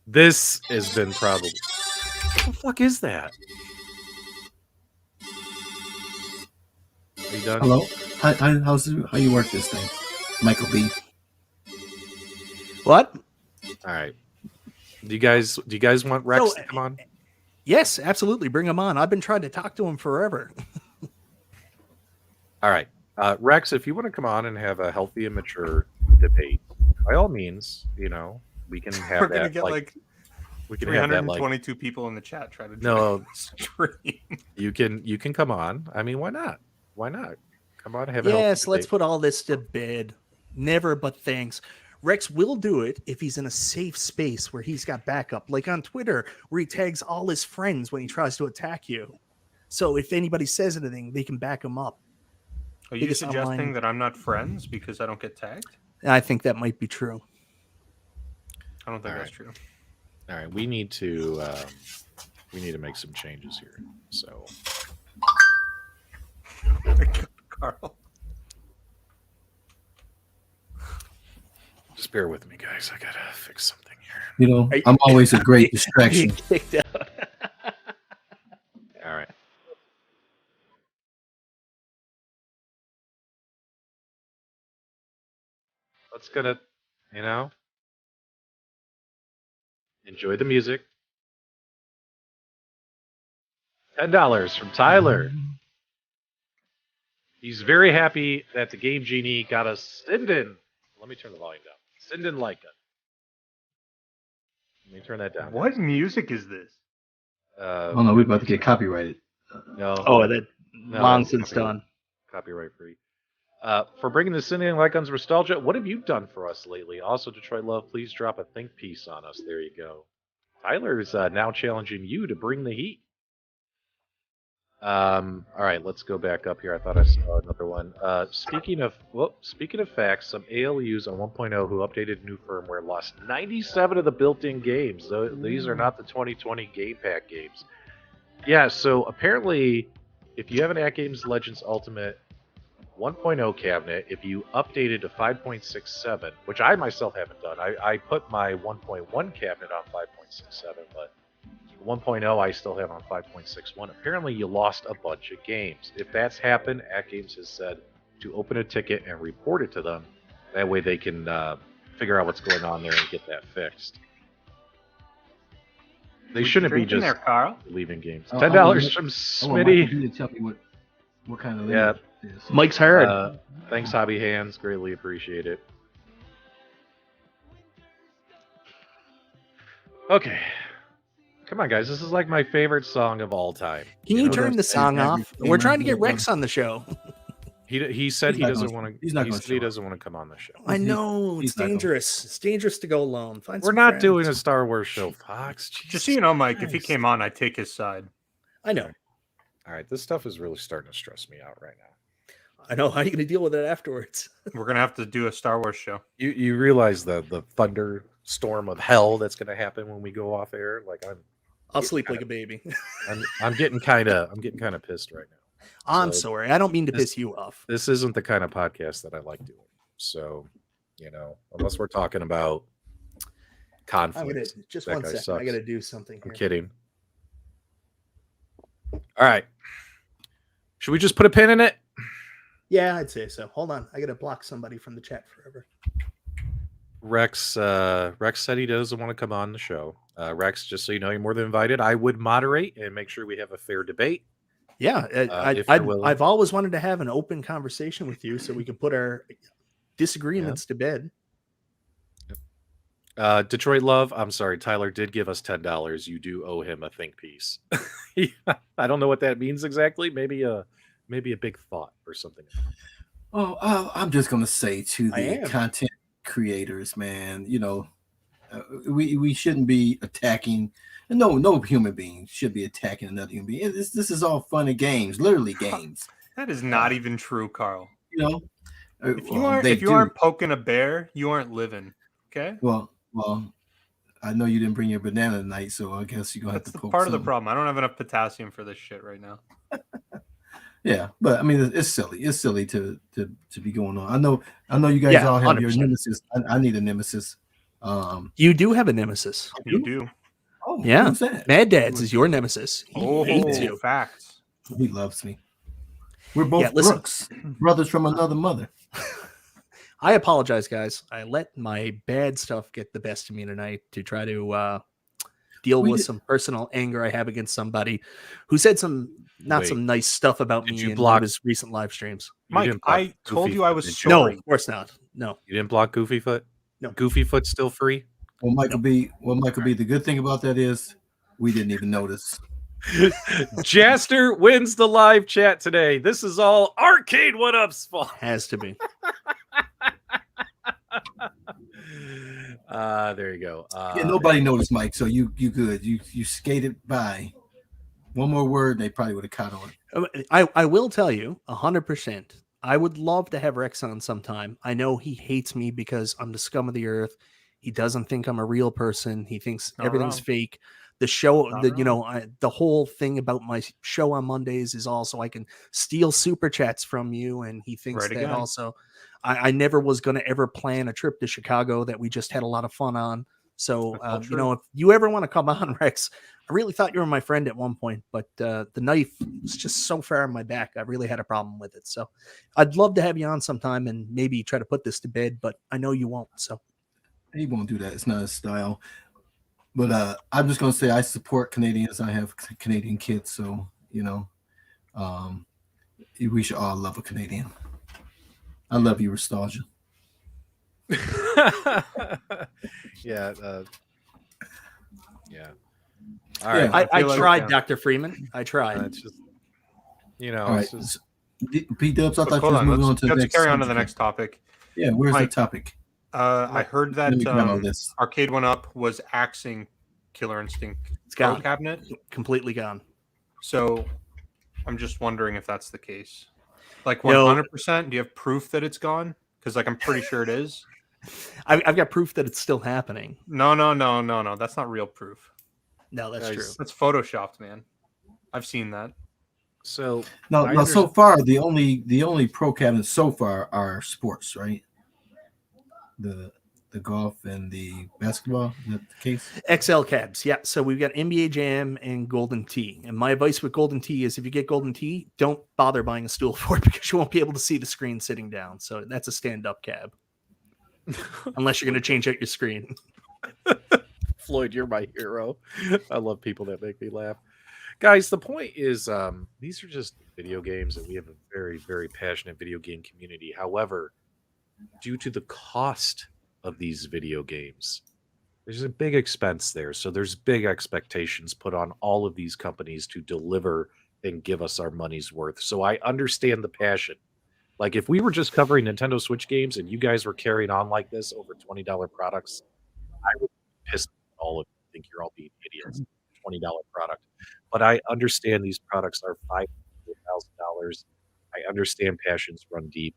Speaker 3: This has been probably. What the fuck is that? Are you done?
Speaker 1: Hello. How you work this thing, Michael B?
Speaker 4: What?
Speaker 3: All right. Do you guys want Rex
Speaker 4: No,
Speaker 3: to come on?
Speaker 4: Yes, absolutely. Bring him on. I've been trying to talk to him forever.
Speaker 3: All right. Rex, if you want to come on and have a healthy and mature debate, by all means, we can have
Speaker 2: We're
Speaker 3: that.
Speaker 2: gonna get like
Speaker 3: we can have that like
Speaker 2: 322 people in the chat try to
Speaker 3: no
Speaker 2: stream.
Speaker 3: you can come on. I mean, why not? Come on and have a
Speaker 4: Yes,
Speaker 3: healthy
Speaker 4: let's
Speaker 3: debate.
Speaker 4: put all this to bed. Never but thanks. Rex will do it if he's in a safe space where he's got backup, like on Twitter, where he tags all his friends when he tries to attack you. So if anybody says anything, they can back him up.
Speaker 2: Are you
Speaker 4: Biggest
Speaker 2: suggesting
Speaker 4: online-
Speaker 2: that I'm not friends because I don't get tagged?
Speaker 4: I think that might be true.
Speaker 2: I don't think
Speaker 3: All
Speaker 2: that's
Speaker 3: right.
Speaker 2: true.
Speaker 3: All right, we need to make some changes here. So
Speaker 2: Carl.
Speaker 3: just bear with me, guys. I gotta fix something here.
Speaker 1: You know, I'm always a great distraction.
Speaker 4: Kicked out.
Speaker 3: All right. Let's gonna, you know, enjoy the music. $10 from Tyler. He's very happy that the Game Genie got us Sinden. Let me turn the volume down. Sinden Leica. Let me turn that down.
Speaker 2: What music is this?
Speaker 1: Oh no, we're about to get copyrighted.
Speaker 3: No.
Speaker 4: Oh, that
Speaker 3: No,
Speaker 4: long
Speaker 3: that's
Speaker 4: since done.
Speaker 3: Copyright free. For bringing the Sinden Leicons nostalgia, what have you done for us lately? Also, Detroit Love, please drop a think piece on us. There you go. Tyler's now challenging you to bring the heat. All right, let's go back up here. I thought I saw another one. Speaking of facts, some ALUs on 1.0 who updated new firmware lost 97 of the built-in games. These are not the 2020 Game Pack games. Yeah, so apparently, if you have an AtGames Legends Ultimate 1.0 cabinet, if you updated to 5.67, which I myself haven't done, I put my 1.1 cabinet on 5.67, but 1.0 I still have on 5.61. Apparently you lost a bunch of games. If that's happened, AtGames has said to open a ticket and report it to them. That way they can figure out what's going on there and get that fixed. They shouldn't be just
Speaker 2: there, Carl.
Speaker 3: leaving games.
Speaker 1: Oh,
Speaker 3: $10 from
Speaker 1: Michael,
Speaker 3: Smitty.
Speaker 1: you need to tell me what kind of
Speaker 3: Yeah.
Speaker 1: limit it is.
Speaker 4: Mike's hard.
Speaker 3: Thanks, Hobby Hands. Greatly appreciate it. Okay. Come on, guys. This is like my favorite song of all time.
Speaker 4: Can you
Speaker 1: know,
Speaker 4: turn the
Speaker 1: that's
Speaker 4: song
Speaker 1: every
Speaker 4: off?
Speaker 1: game
Speaker 4: We're
Speaker 1: I
Speaker 4: trying to
Speaker 1: do,
Speaker 4: get Rex on the show.
Speaker 3: He said
Speaker 1: He's
Speaker 3: he
Speaker 1: not
Speaker 3: doesn't
Speaker 1: gonna-
Speaker 3: want to.
Speaker 1: he's not
Speaker 3: He
Speaker 1: gonna
Speaker 3: said he
Speaker 1: show up.
Speaker 3: doesn't want to come on the show.
Speaker 4: I know
Speaker 1: he's
Speaker 4: it's
Speaker 1: not gonna-
Speaker 4: dangerous. It's dangerous to go alone. Find
Speaker 3: We're
Speaker 4: some
Speaker 3: not
Speaker 4: friends.
Speaker 3: doing a Star Wars show, Fox.
Speaker 2: Just so you know, Mike, if he
Speaker 4: Christ.
Speaker 2: came on, I'd take his side.
Speaker 4: I know.
Speaker 3: All right, this stuff is really starting to stress me out right now.
Speaker 4: I know. How are you going to deal with it afterwards?
Speaker 2: We're gonna have to do a Star Wars show.
Speaker 3: You realize the thunderstorm of hell that's going to happen when we go off air? Like
Speaker 4: I'll sleep like a baby.
Speaker 3: I'm getting kind of pissed right now.
Speaker 4: I'm
Speaker 3: So
Speaker 4: sorry. I don't mean to
Speaker 3: this-
Speaker 4: piss you off.
Speaker 3: This isn't the kind of podcast that I like doing. So, unless we're talking about
Speaker 4: I'm
Speaker 3: conflict.
Speaker 4: gonna just
Speaker 3: That
Speaker 4: one
Speaker 3: guy
Speaker 4: second. I
Speaker 3: sucks.
Speaker 4: got to do something
Speaker 3: I'm
Speaker 4: here.
Speaker 3: kidding. All right. Should we just put a pin in it?
Speaker 4: Yeah, I'd say so. Hold on. I got to block somebody from the chat forever.
Speaker 3: Rex said he doesn't want to come on the show. Rex, just so you know, you're more than invited. I would moderate and make sure we have a fair debate.
Speaker 4: Yeah,
Speaker 3: if you're willing.
Speaker 4: I've always wanted to have an open conversation with you so we can put our disagreements to bed.
Speaker 3: Detroit Love, I'm sorry, Tyler did give us $10. You do owe him a think piece. I don't know what that means exactly. Maybe a big thought or something.
Speaker 1: Oh, I'm just gonna say to
Speaker 4: I
Speaker 1: the
Speaker 4: am.
Speaker 1: content creators, man. We shouldn't be attacking. No human being should be attacking another human being. This is all fun and games, literally games.
Speaker 2: That is not even true, Carl.
Speaker 1: If
Speaker 2: If you aren't poking a bear, you aren't living. Okay.
Speaker 1: well, I know you didn't bring your banana tonight, so I guess you're gonna have
Speaker 2: That's
Speaker 1: to
Speaker 2: the
Speaker 1: poke
Speaker 2: part of the
Speaker 1: some.
Speaker 2: problem. I don't have enough potassium for this shit right now.
Speaker 1: Yeah, but I mean, it's silly. It's silly to be going on. I know you guys
Speaker 4: Yeah,
Speaker 1: all have your
Speaker 4: 100%.
Speaker 1: nemesis. I need a nemesis.
Speaker 4: You do have a nemesis.
Speaker 2: You do.
Speaker 1: Oh,
Speaker 4: Yeah.
Speaker 1: who's that?
Speaker 4: Mad Dad's is your nemesis. He hates you.
Speaker 2: Facts.
Speaker 1: He loves me. We're both
Speaker 4: Yeah, listen.
Speaker 1: Brooks, brothers from another mother.
Speaker 4: I apologize, guys. I let my bad stuff get the best of me tonight to try to deal
Speaker 1: We
Speaker 4: with
Speaker 1: did-
Speaker 4: some personal anger I have against somebody who said some
Speaker 3: Wait,
Speaker 4: some nice stuff about
Speaker 3: did
Speaker 4: me
Speaker 3: you
Speaker 4: in
Speaker 3: block-
Speaker 4: one of his recent live streams.
Speaker 3: You
Speaker 2: Mike,
Speaker 3: didn't block
Speaker 2: I told
Speaker 3: Goofy
Speaker 2: you I
Speaker 3: Foot,
Speaker 2: was
Speaker 3: did you?
Speaker 4: No,
Speaker 2: sorry.
Speaker 4: of course not. No.
Speaker 3: You didn't block Goofy Foot?
Speaker 4: No.
Speaker 3: Goofy Foot's still free?
Speaker 1: Well, Michael B. The good thing about that is we didn't even notice.
Speaker 3: Jaster wins the live chat today. This is all Arcade1Up's fault.
Speaker 4: Has to be.
Speaker 3: There you go.
Speaker 1: Yeah, nobody noticed, Mike. So you good. You skated by. One more word, they probably would have caught on.
Speaker 4: I will tell you 100%. I would love to have Rex on sometime. I know he hates me because I'm the scum of the earth. He doesn't think I'm a real person. He thinks
Speaker 2: Not
Speaker 4: everything's
Speaker 2: wrong.
Speaker 4: fake. The show,
Speaker 2: Not
Speaker 4: the whole thing about my show on Mondays is also I can steal super chats from you, and he thinks
Speaker 2: Right
Speaker 4: that
Speaker 2: again.
Speaker 4: also. I never was going to ever plan a trip to Chicago that we just had a lot of fun on. So,
Speaker 2: That's all
Speaker 4: you know, if you ever want to come on, Rex, I really thought you were my friend at one point, but the knife was just so far in my back. I really had a problem with it. So I'd love to have you on sometime and maybe try to put this to bed, but I know you won't. So
Speaker 1: He won't do that. It's not his style. But I'm just gonna say I support Canadians. I have Canadian kids, so you know, we should all love a Canadian. I love you, nostalgia.
Speaker 3: Yeah. Yeah. All
Speaker 1: Yeah.
Speaker 3: right.
Speaker 4: I
Speaker 2: feel like-
Speaker 4: tried, Dr. Freeman. I tried.
Speaker 3: It's just, you know,
Speaker 1: All right,
Speaker 3: it's just,
Speaker 1: P-Dubs, I
Speaker 2: But
Speaker 1: thought you
Speaker 2: hold
Speaker 1: was
Speaker 2: on,
Speaker 1: moving on to the
Speaker 2: let's
Speaker 1: next.
Speaker 2: carry on to the
Speaker 1: subject.
Speaker 2: next topic.
Speaker 1: Yeah, where's
Speaker 2: Mike.
Speaker 1: the topic?
Speaker 2: I heard that
Speaker 1: Let me grab all this.
Speaker 2: Arcade1Up was axing Killer Instinct
Speaker 4: It's
Speaker 2: Pro
Speaker 4: gone.
Speaker 2: cabinet.
Speaker 4: Completely gone.
Speaker 2: So I'm just wondering if that's the case. Like
Speaker 4: No.
Speaker 2: 100%? Do you have proof that it's gone? Because like I'm pretty sure it is.
Speaker 4: I've got proof that it's still happening.
Speaker 2: No. That's not real proof.
Speaker 4: No, that's
Speaker 3: Guys,
Speaker 4: true.
Speaker 2: That's photoshopped, man. I've seen that.
Speaker 3: so
Speaker 1: No,
Speaker 3: I
Speaker 1: no. So far, the only pro cabinets so far are sports, right? The golf and the basketball. Is that the case?
Speaker 4: XL cabs, yeah. So we've got NBA Jam and Golden Tee. And my advice with Golden Tee is if you get Golden Tee, don't bother buying a stool for it because you won't be able to see the screen sitting down. So that's a stand-up cab. Unless you're going to change out your screen.
Speaker 3: Floyd, you're my hero. I love people that make me laugh. Guys, the point is these are just video games and we have a very, very passionate video game community. However, due to the cost of these video games, there's a big expense there. So there's big expectations put on all of these companies to deliver and give us our money's worth. So I understand the passion. Like if we were just covering Nintendo Switch games and you guys were carrying on like this over $20 products, I would be pissed at all of you. Think you're all being idiots. $20 product. But I understand these products are $5,000. I understand passions run deep,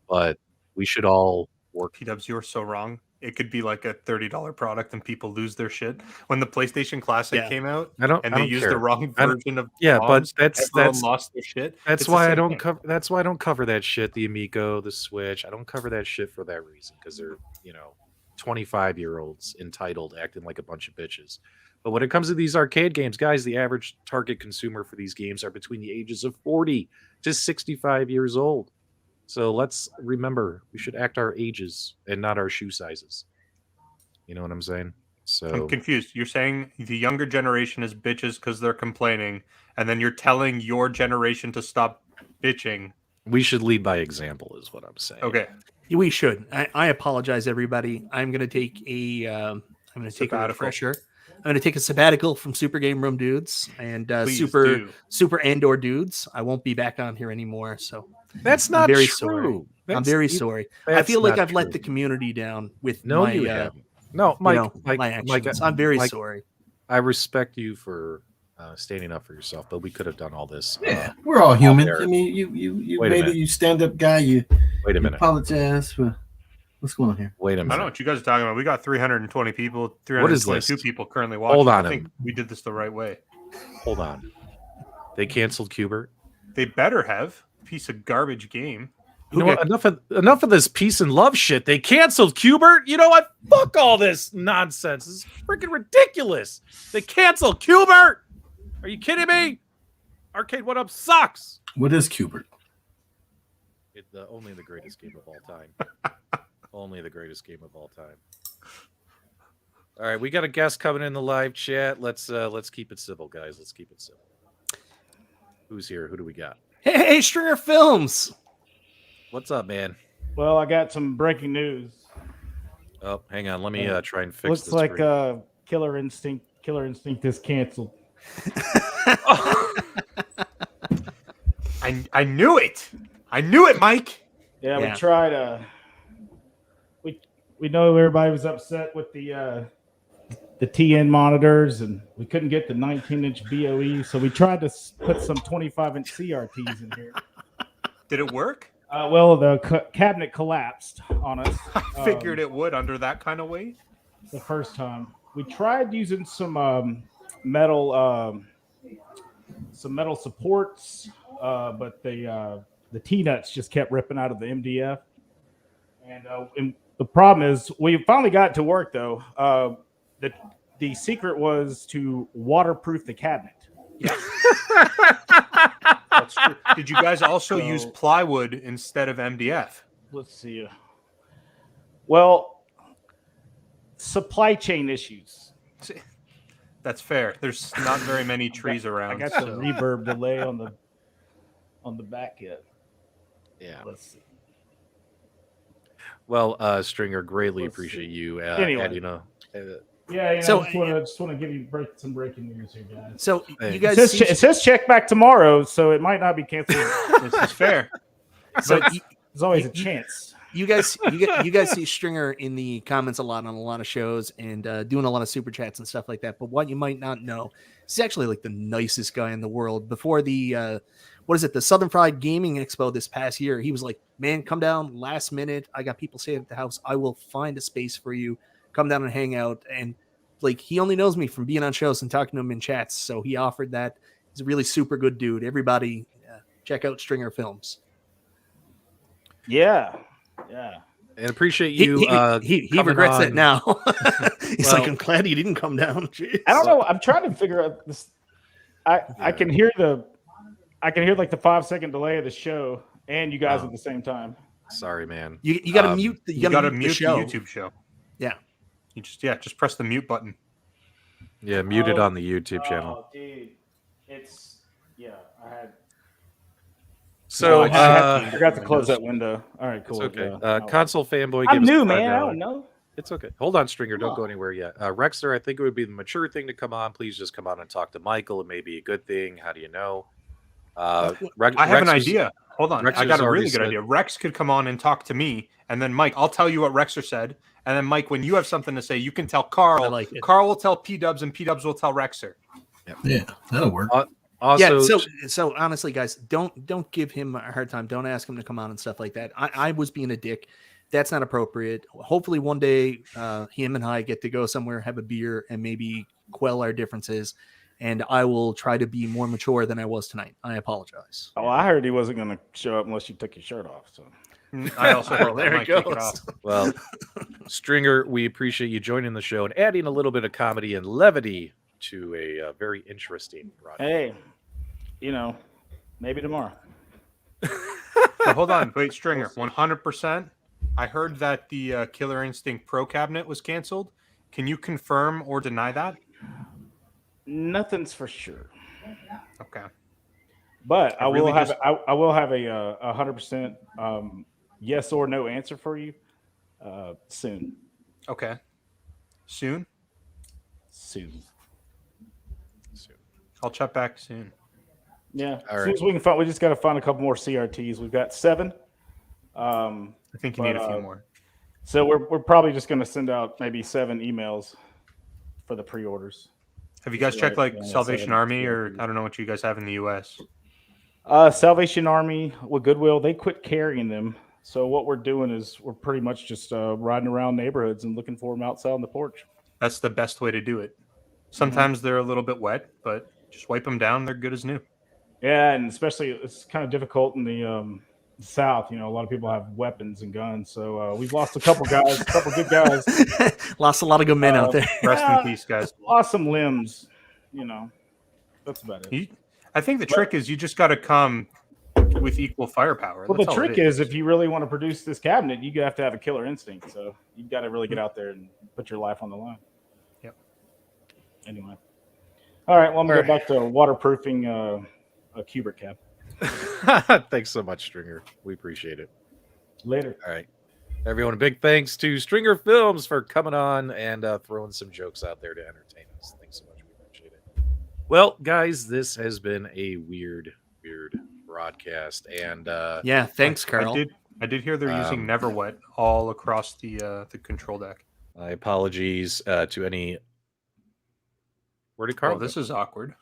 Speaker 3: but we should all work.
Speaker 2: P-Dubs, you're so wrong. It could be like a $30 product and people lose their shit. When the PlayStation Classic came out
Speaker 3: I don't
Speaker 2: and they used
Speaker 3: care.
Speaker 2: the wrong
Speaker 3: I don't-
Speaker 2: version of
Speaker 3: Yeah,
Speaker 2: bombs,
Speaker 3: but
Speaker 2: everyone
Speaker 3: that's
Speaker 2: lost their shit.
Speaker 3: that's
Speaker 2: It's the
Speaker 3: why I
Speaker 2: same
Speaker 3: don't
Speaker 2: thing.
Speaker 3: cover. That's why I don't cover that shit. The Amico, the Switch. I don't cover that shit for that reason because they're 25-year-olds entitled acting like a bunch of bitches. But when it comes to these arcade games, guys, the average target consumer for these games are between the ages of 40 to 65 years old. So let's remember we should act our ages and not our shoe sizes. You know what I'm saying? So
Speaker 2: I'm confused. You're saying the younger generation is bitches because they're complaining, and then you're telling your generation to stop bitching.
Speaker 3: we should lead by example, is what I'm saying.
Speaker 2: Okay.
Speaker 4: We should. I apologize, everybody. I'm going to take a
Speaker 2: Sabbatical.
Speaker 4: refresher. I'm going to take a sabbatical from Super Game Room Dudes and
Speaker 2: Please
Speaker 4: Super
Speaker 2: do.
Speaker 4: Andor Dudes. I won't be back on here anymore. So
Speaker 3: That's
Speaker 4: I'm
Speaker 3: not
Speaker 4: very
Speaker 3: true.
Speaker 4: sorry. I'm
Speaker 3: That's-
Speaker 4: very sorry. I
Speaker 3: that's
Speaker 4: feel like
Speaker 3: not
Speaker 4: I've let
Speaker 3: true.
Speaker 4: the community down with
Speaker 3: No,
Speaker 4: my,
Speaker 3: you haven't. No, Mike,
Speaker 4: my actions. I'm very
Speaker 3: Mike,
Speaker 4: sorry.
Speaker 3: I respect you for standing up for yourself, but we could have done all this.
Speaker 1: Yeah, we're all human.
Speaker 3: there.
Speaker 1: I mean, you
Speaker 3: Wait a
Speaker 1: maybe
Speaker 3: minute.
Speaker 1: you stand up guy. You
Speaker 3: Wait a minute.
Speaker 1: apologize for what's going on here.
Speaker 3: Wait a
Speaker 2: I don't know
Speaker 3: minute.
Speaker 2: what you guys are talking about. We got 320 people,
Speaker 3: What is
Speaker 2: 322
Speaker 3: this?
Speaker 2: people currently watching.
Speaker 3: Hold on
Speaker 2: I
Speaker 3: a
Speaker 2: think we did this the right way.
Speaker 3: Hold on. They canceled Cubert.
Speaker 2: They better have. Piece of garbage game.
Speaker 3: You know what? Enough of this peace and love shit. They canceled Cubert. You know what? Fuck all this nonsense. This is freaking ridiculous. They canceled Cubert. Are you kidding me? Arcade1Up sucks.
Speaker 1: What is Cubert?
Speaker 3: Only the greatest game of all time. Only the greatest game of all time. All right, we got a guest coming in the live chat. Let's keep it civil, guys. Let's keep it civil. Who's here? Who do we got?
Speaker 4: Hey, Stringer Films.
Speaker 3: What's up, man?
Speaker 5: Well, I got some breaking news.
Speaker 3: Oh, hang on. Let me try and fix
Speaker 5: Looks
Speaker 3: this.
Speaker 5: like Killer Instinct is canceled.
Speaker 2: I knew it. I knew it, Mike.
Speaker 5: Yeah,
Speaker 4: Yeah.
Speaker 5: we tried. We know everybody was upset with the TN monitors, and we couldn't get the 19-inch BOE, so we tried to put some 25-inch CRTs in here.
Speaker 2: Did it work?
Speaker 5: Well, the cabinet collapsed on us.
Speaker 2: I figured it would under that kind of weight.
Speaker 5: The first time we tried using some metal supports, but the T-nuts just kept ripping out of the MDF. And the problem is we finally got it to work though. the secret was to waterproof the cabinet.
Speaker 2: That's true. Did you guys also use plywood instead of MDF?
Speaker 5: Let's see. Well, supply chain issues.
Speaker 2: That's fair. There's not very many trees around.
Speaker 5: I got
Speaker 2: so.
Speaker 5: the reverb delay on the back end.
Speaker 3: Yeah.
Speaker 5: Let's see.
Speaker 3: Well, Stringer, greatly
Speaker 5: Let's
Speaker 3: appreciate
Speaker 5: see.
Speaker 3: you
Speaker 5: Anyway.
Speaker 3: adding
Speaker 5: Yeah.
Speaker 4: So-
Speaker 5: I just want to give you some breaking news here, guys.
Speaker 4: So
Speaker 3: Hey.
Speaker 4: you
Speaker 5: It
Speaker 4: guys,
Speaker 5: says, check back tomorrow, so it might not be canceled.
Speaker 2: This is fair.
Speaker 4: so
Speaker 5: There's always a chance.
Speaker 4: you guys see Stringer in the comments a lot on a lot of shows and doing a lot of super chats and stuff like that. But what you might not know, he's actually like the nicest guy in the world. Before the the Southern Fried Gaming Expo this past year, he was like, "Man, come down last minute. I got people staying at the house. I will find a space for you. Come down and hang out." And like, he only knows me from being on shows and talking to him in chats, so he offered that. He's a really super good dude. Everybody, check out Stringer Films.
Speaker 5: Yeah.
Speaker 3: and appreciate you.
Speaker 4: He
Speaker 3: coming
Speaker 4: regrets it
Speaker 3: on.
Speaker 4: now. He's
Speaker 3: Well-
Speaker 4: like, "I'm glad he didn't come down." Jeez.
Speaker 5: I don't know. I'm trying to figure out this. I can hear like the 5-second delay of the show and you guys
Speaker 3: Oh.
Speaker 5: at the same time.
Speaker 3: Sorry, man.
Speaker 4: You got to
Speaker 3: Um,
Speaker 4: mute.
Speaker 2: You got to
Speaker 4: the
Speaker 2: mute the
Speaker 4: show.
Speaker 2: YouTube show.
Speaker 4: Yeah.
Speaker 2: You just press the mute button.
Speaker 3: Yeah, muted on the YouTube channel.
Speaker 5: Oh, dude, I had.
Speaker 3: So
Speaker 5: I forgot to close that window. All right, cool.
Speaker 3: it's okay.
Speaker 5: Yeah.
Speaker 3: Console fanboy.
Speaker 5: I'm
Speaker 3: gave us
Speaker 5: new,
Speaker 3: $5.
Speaker 5: man. I don't know.
Speaker 3: It's okay. Hold on, Stringer. Don't go anywhere yet. Rexter, I think it would be the mature thing to come on. Please just come on and talk to Michael. It may be a good thing. How do you know?
Speaker 2: I have an idea. Hold on.
Speaker 3: Rex
Speaker 2: I got
Speaker 3: has
Speaker 2: a really
Speaker 3: already
Speaker 2: good
Speaker 3: said-
Speaker 2: idea. Rex could come on and talk to me. And then, Mike, I'll tell you what Rexer said. And then, Mike, when you have something to say, you can tell Carl.
Speaker 4: I like it.
Speaker 2: Carl will tell P-Dubs, and P-Dubs will tell Rexer.
Speaker 1: Yeah, that'll work.
Speaker 3: Also,
Speaker 4: Yeah. So honestly, guys, don't give him a hard time. Don't ask him to come on and stuff like that. I was being a dick. That's not appropriate. Hopefully, one day, him and I get to go somewhere, have a beer, and maybe quell our differences. And I will try to be more mature than I was tonight. I apologize.
Speaker 5: Oh, I heard he wasn't going to show up unless you took your shirt off. So
Speaker 2: I also heard
Speaker 4: There
Speaker 2: that
Speaker 4: it
Speaker 2: Mike take it
Speaker 4: goes.
Speaker 2: off.
Speaker 3: well, Stringer, we appreciate you joining the show and adding a little bit of comedy and levity to a very interesting broadcast.
Speaker 5: hey, maybe tomorrow.
Speaker 2: So hold on. Wait, Stringer. 100%. I heard that the Killer Instinct Pro cabinet was canceled. Can you confirm or deny that?
Speaker 5: Nothing's for sure,
Speaker 2: Okay.
Speaker 5: but I will
Speaker 2: really
Speaker 5: have
Speaker 2: just-
Speaker 5: I will have a 100% yes or no answer for you soon.
Speaker 2: Okay. Soon?
Speaker 5: Soon.
Speaker 2: I'll check back soon.
Speaker 5: Yeah.
Speaker 3: All
Speaker 5: As soon
Speaker 3: right.
Speaker 5: as we can find, we just got to find a couple more CRTs. We've got 7.
Speaker 2: I think you need a few
Speaker 5: But,
Speaker 2: more.
Speaker 5: So we're probably just going to send out maybe 7 emails for the pre-orders.
Speaker 2: Have you guys
Speaker 5: right,
Speaker 2: checked like
Speaker 5: yeah,
Speaker 2: Salvation
Speaker 5: 7
Speaker 2: Army or
Speaker 5: CRTs.
Speaker 2: I don't know what you guys have in the US?
Speaker 5: Salvation Army with Goodwill, they quit carrying them. So what we're doing is we're pretty much just riding around neighborhoods and looking for them outside on the porch.
Speaker 2: That's the best way to do it. Sometimes they're a little bit wet, but just wipe them down. They're good as new.
Speaker 5: Yeah, and especially it's kind of difficult in the South. A lot of people have weapons and guns. So we've lost a couple guys, a couple good guys.
Speaker 4: Lost a lot of good men out there.
Speaker 2: Rest
Speaker 5: Yeah.
Speaker 2: in peace, guys.
Speaker 5: Lost some limbs. That's about it.
Speaker 2: I think the trick is you just got to come with equal firepower.
Speaker 5: Well, the
Speaker 2: That's all it
Speaker 5: trick is if you really want to produce this cabinet, you have to have a killer instinct. So you got to really get out there and put your life on the line.
Speaker 2: Yep.
Speaker 5: Anyway. All right. Well, I'm going to go back to waterproofing a Kubert cap.
Speaker 3: Thanks so much, Stringer. We appreciate it.
Speaker 5: Later.
Speaker 3: All right. Everyone, a big thanks to Stringer Films for coming on and throwing some jokes out there to entertain us. Thanks so much. We appreciate it. Well, guys, this has been a weird broadcast. And
Speaker 4: Yeah, thanks, Carl.
Speaker 2: I did hear they're using Never Wet all across the control deck.
Speaker 3: my apologies to any. Where did Carl
Speaker 2: Oh, this is awkward.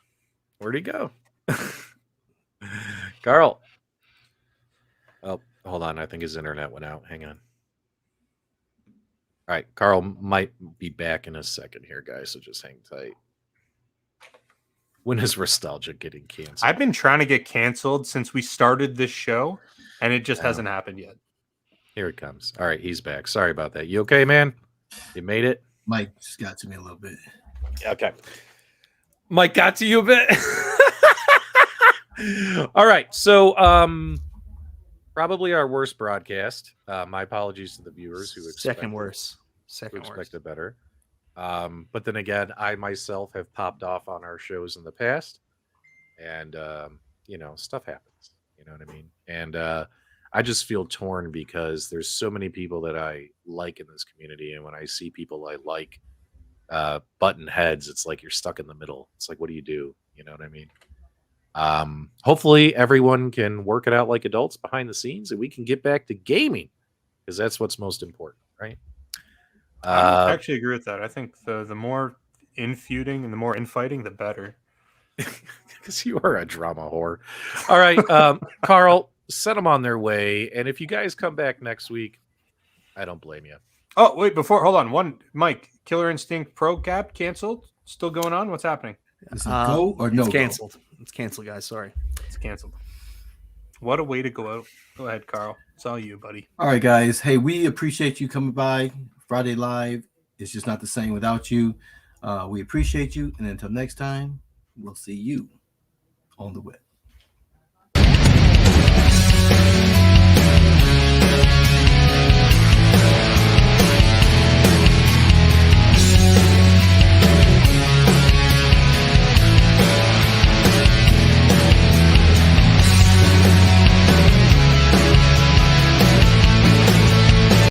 Speaker 3: Where'd he go? Carl. Oh, hold on. I think his internet went out. Hang on. All right. Carl might be back in a second here, guys. So just hang tight. When is Nostalgia getting canceled?
Speaker 2: I've been trying to get canceled since we started this show, and it just hasn't happened yet.
Speaker 3: Here it comes. All right. He's back. Sorry about that. You okay, man? You made it?
Speaker 1: Mike just got to me a little bit.
Speaker 3: Okay. Mike got to you a bit. All right. So probably our worst broadcast. My apologies to the viewers who
Speaker 4: Second worst.
Speaker 3: expected better. But then again, I myself have popped off on our shows in the past, and stuff happens. You know what I mean? And I just feel torn because there's so many people that I like in this community, and when I see people I like button heads, it's like you're stuck in the middle. It's like, what do? You know what I mean? Hopefully everyone can work it out like adults behind the scenes, and we can get back to gaming, because that's what's most important, right?
Speaker 2: I actually agree with that. I think the more infeuding and the more infighting, the better.
Speaker 3: Because you are a drama whore. All right, Carl, send them on their way, and if you guys come back next week, I don't blame you.
Speaker 2: Oh wait, hold on. Mike, Killer Instinct Pro Cap canceled. Still going on? What's happening?
Speaker 1: Is it go or no?
Speaker 4: It's canceled. It's canceled, guys. Sorry.
Speaker 2: It's canceled. What a way to go out. Go ahead, Carl. It's all you, buddy.
Speaker 1: All right, guys. Hey, we appreciate you coming by Friday Live. It's just not the same without you. We appreciate you. And until next time, we'll see you on the web.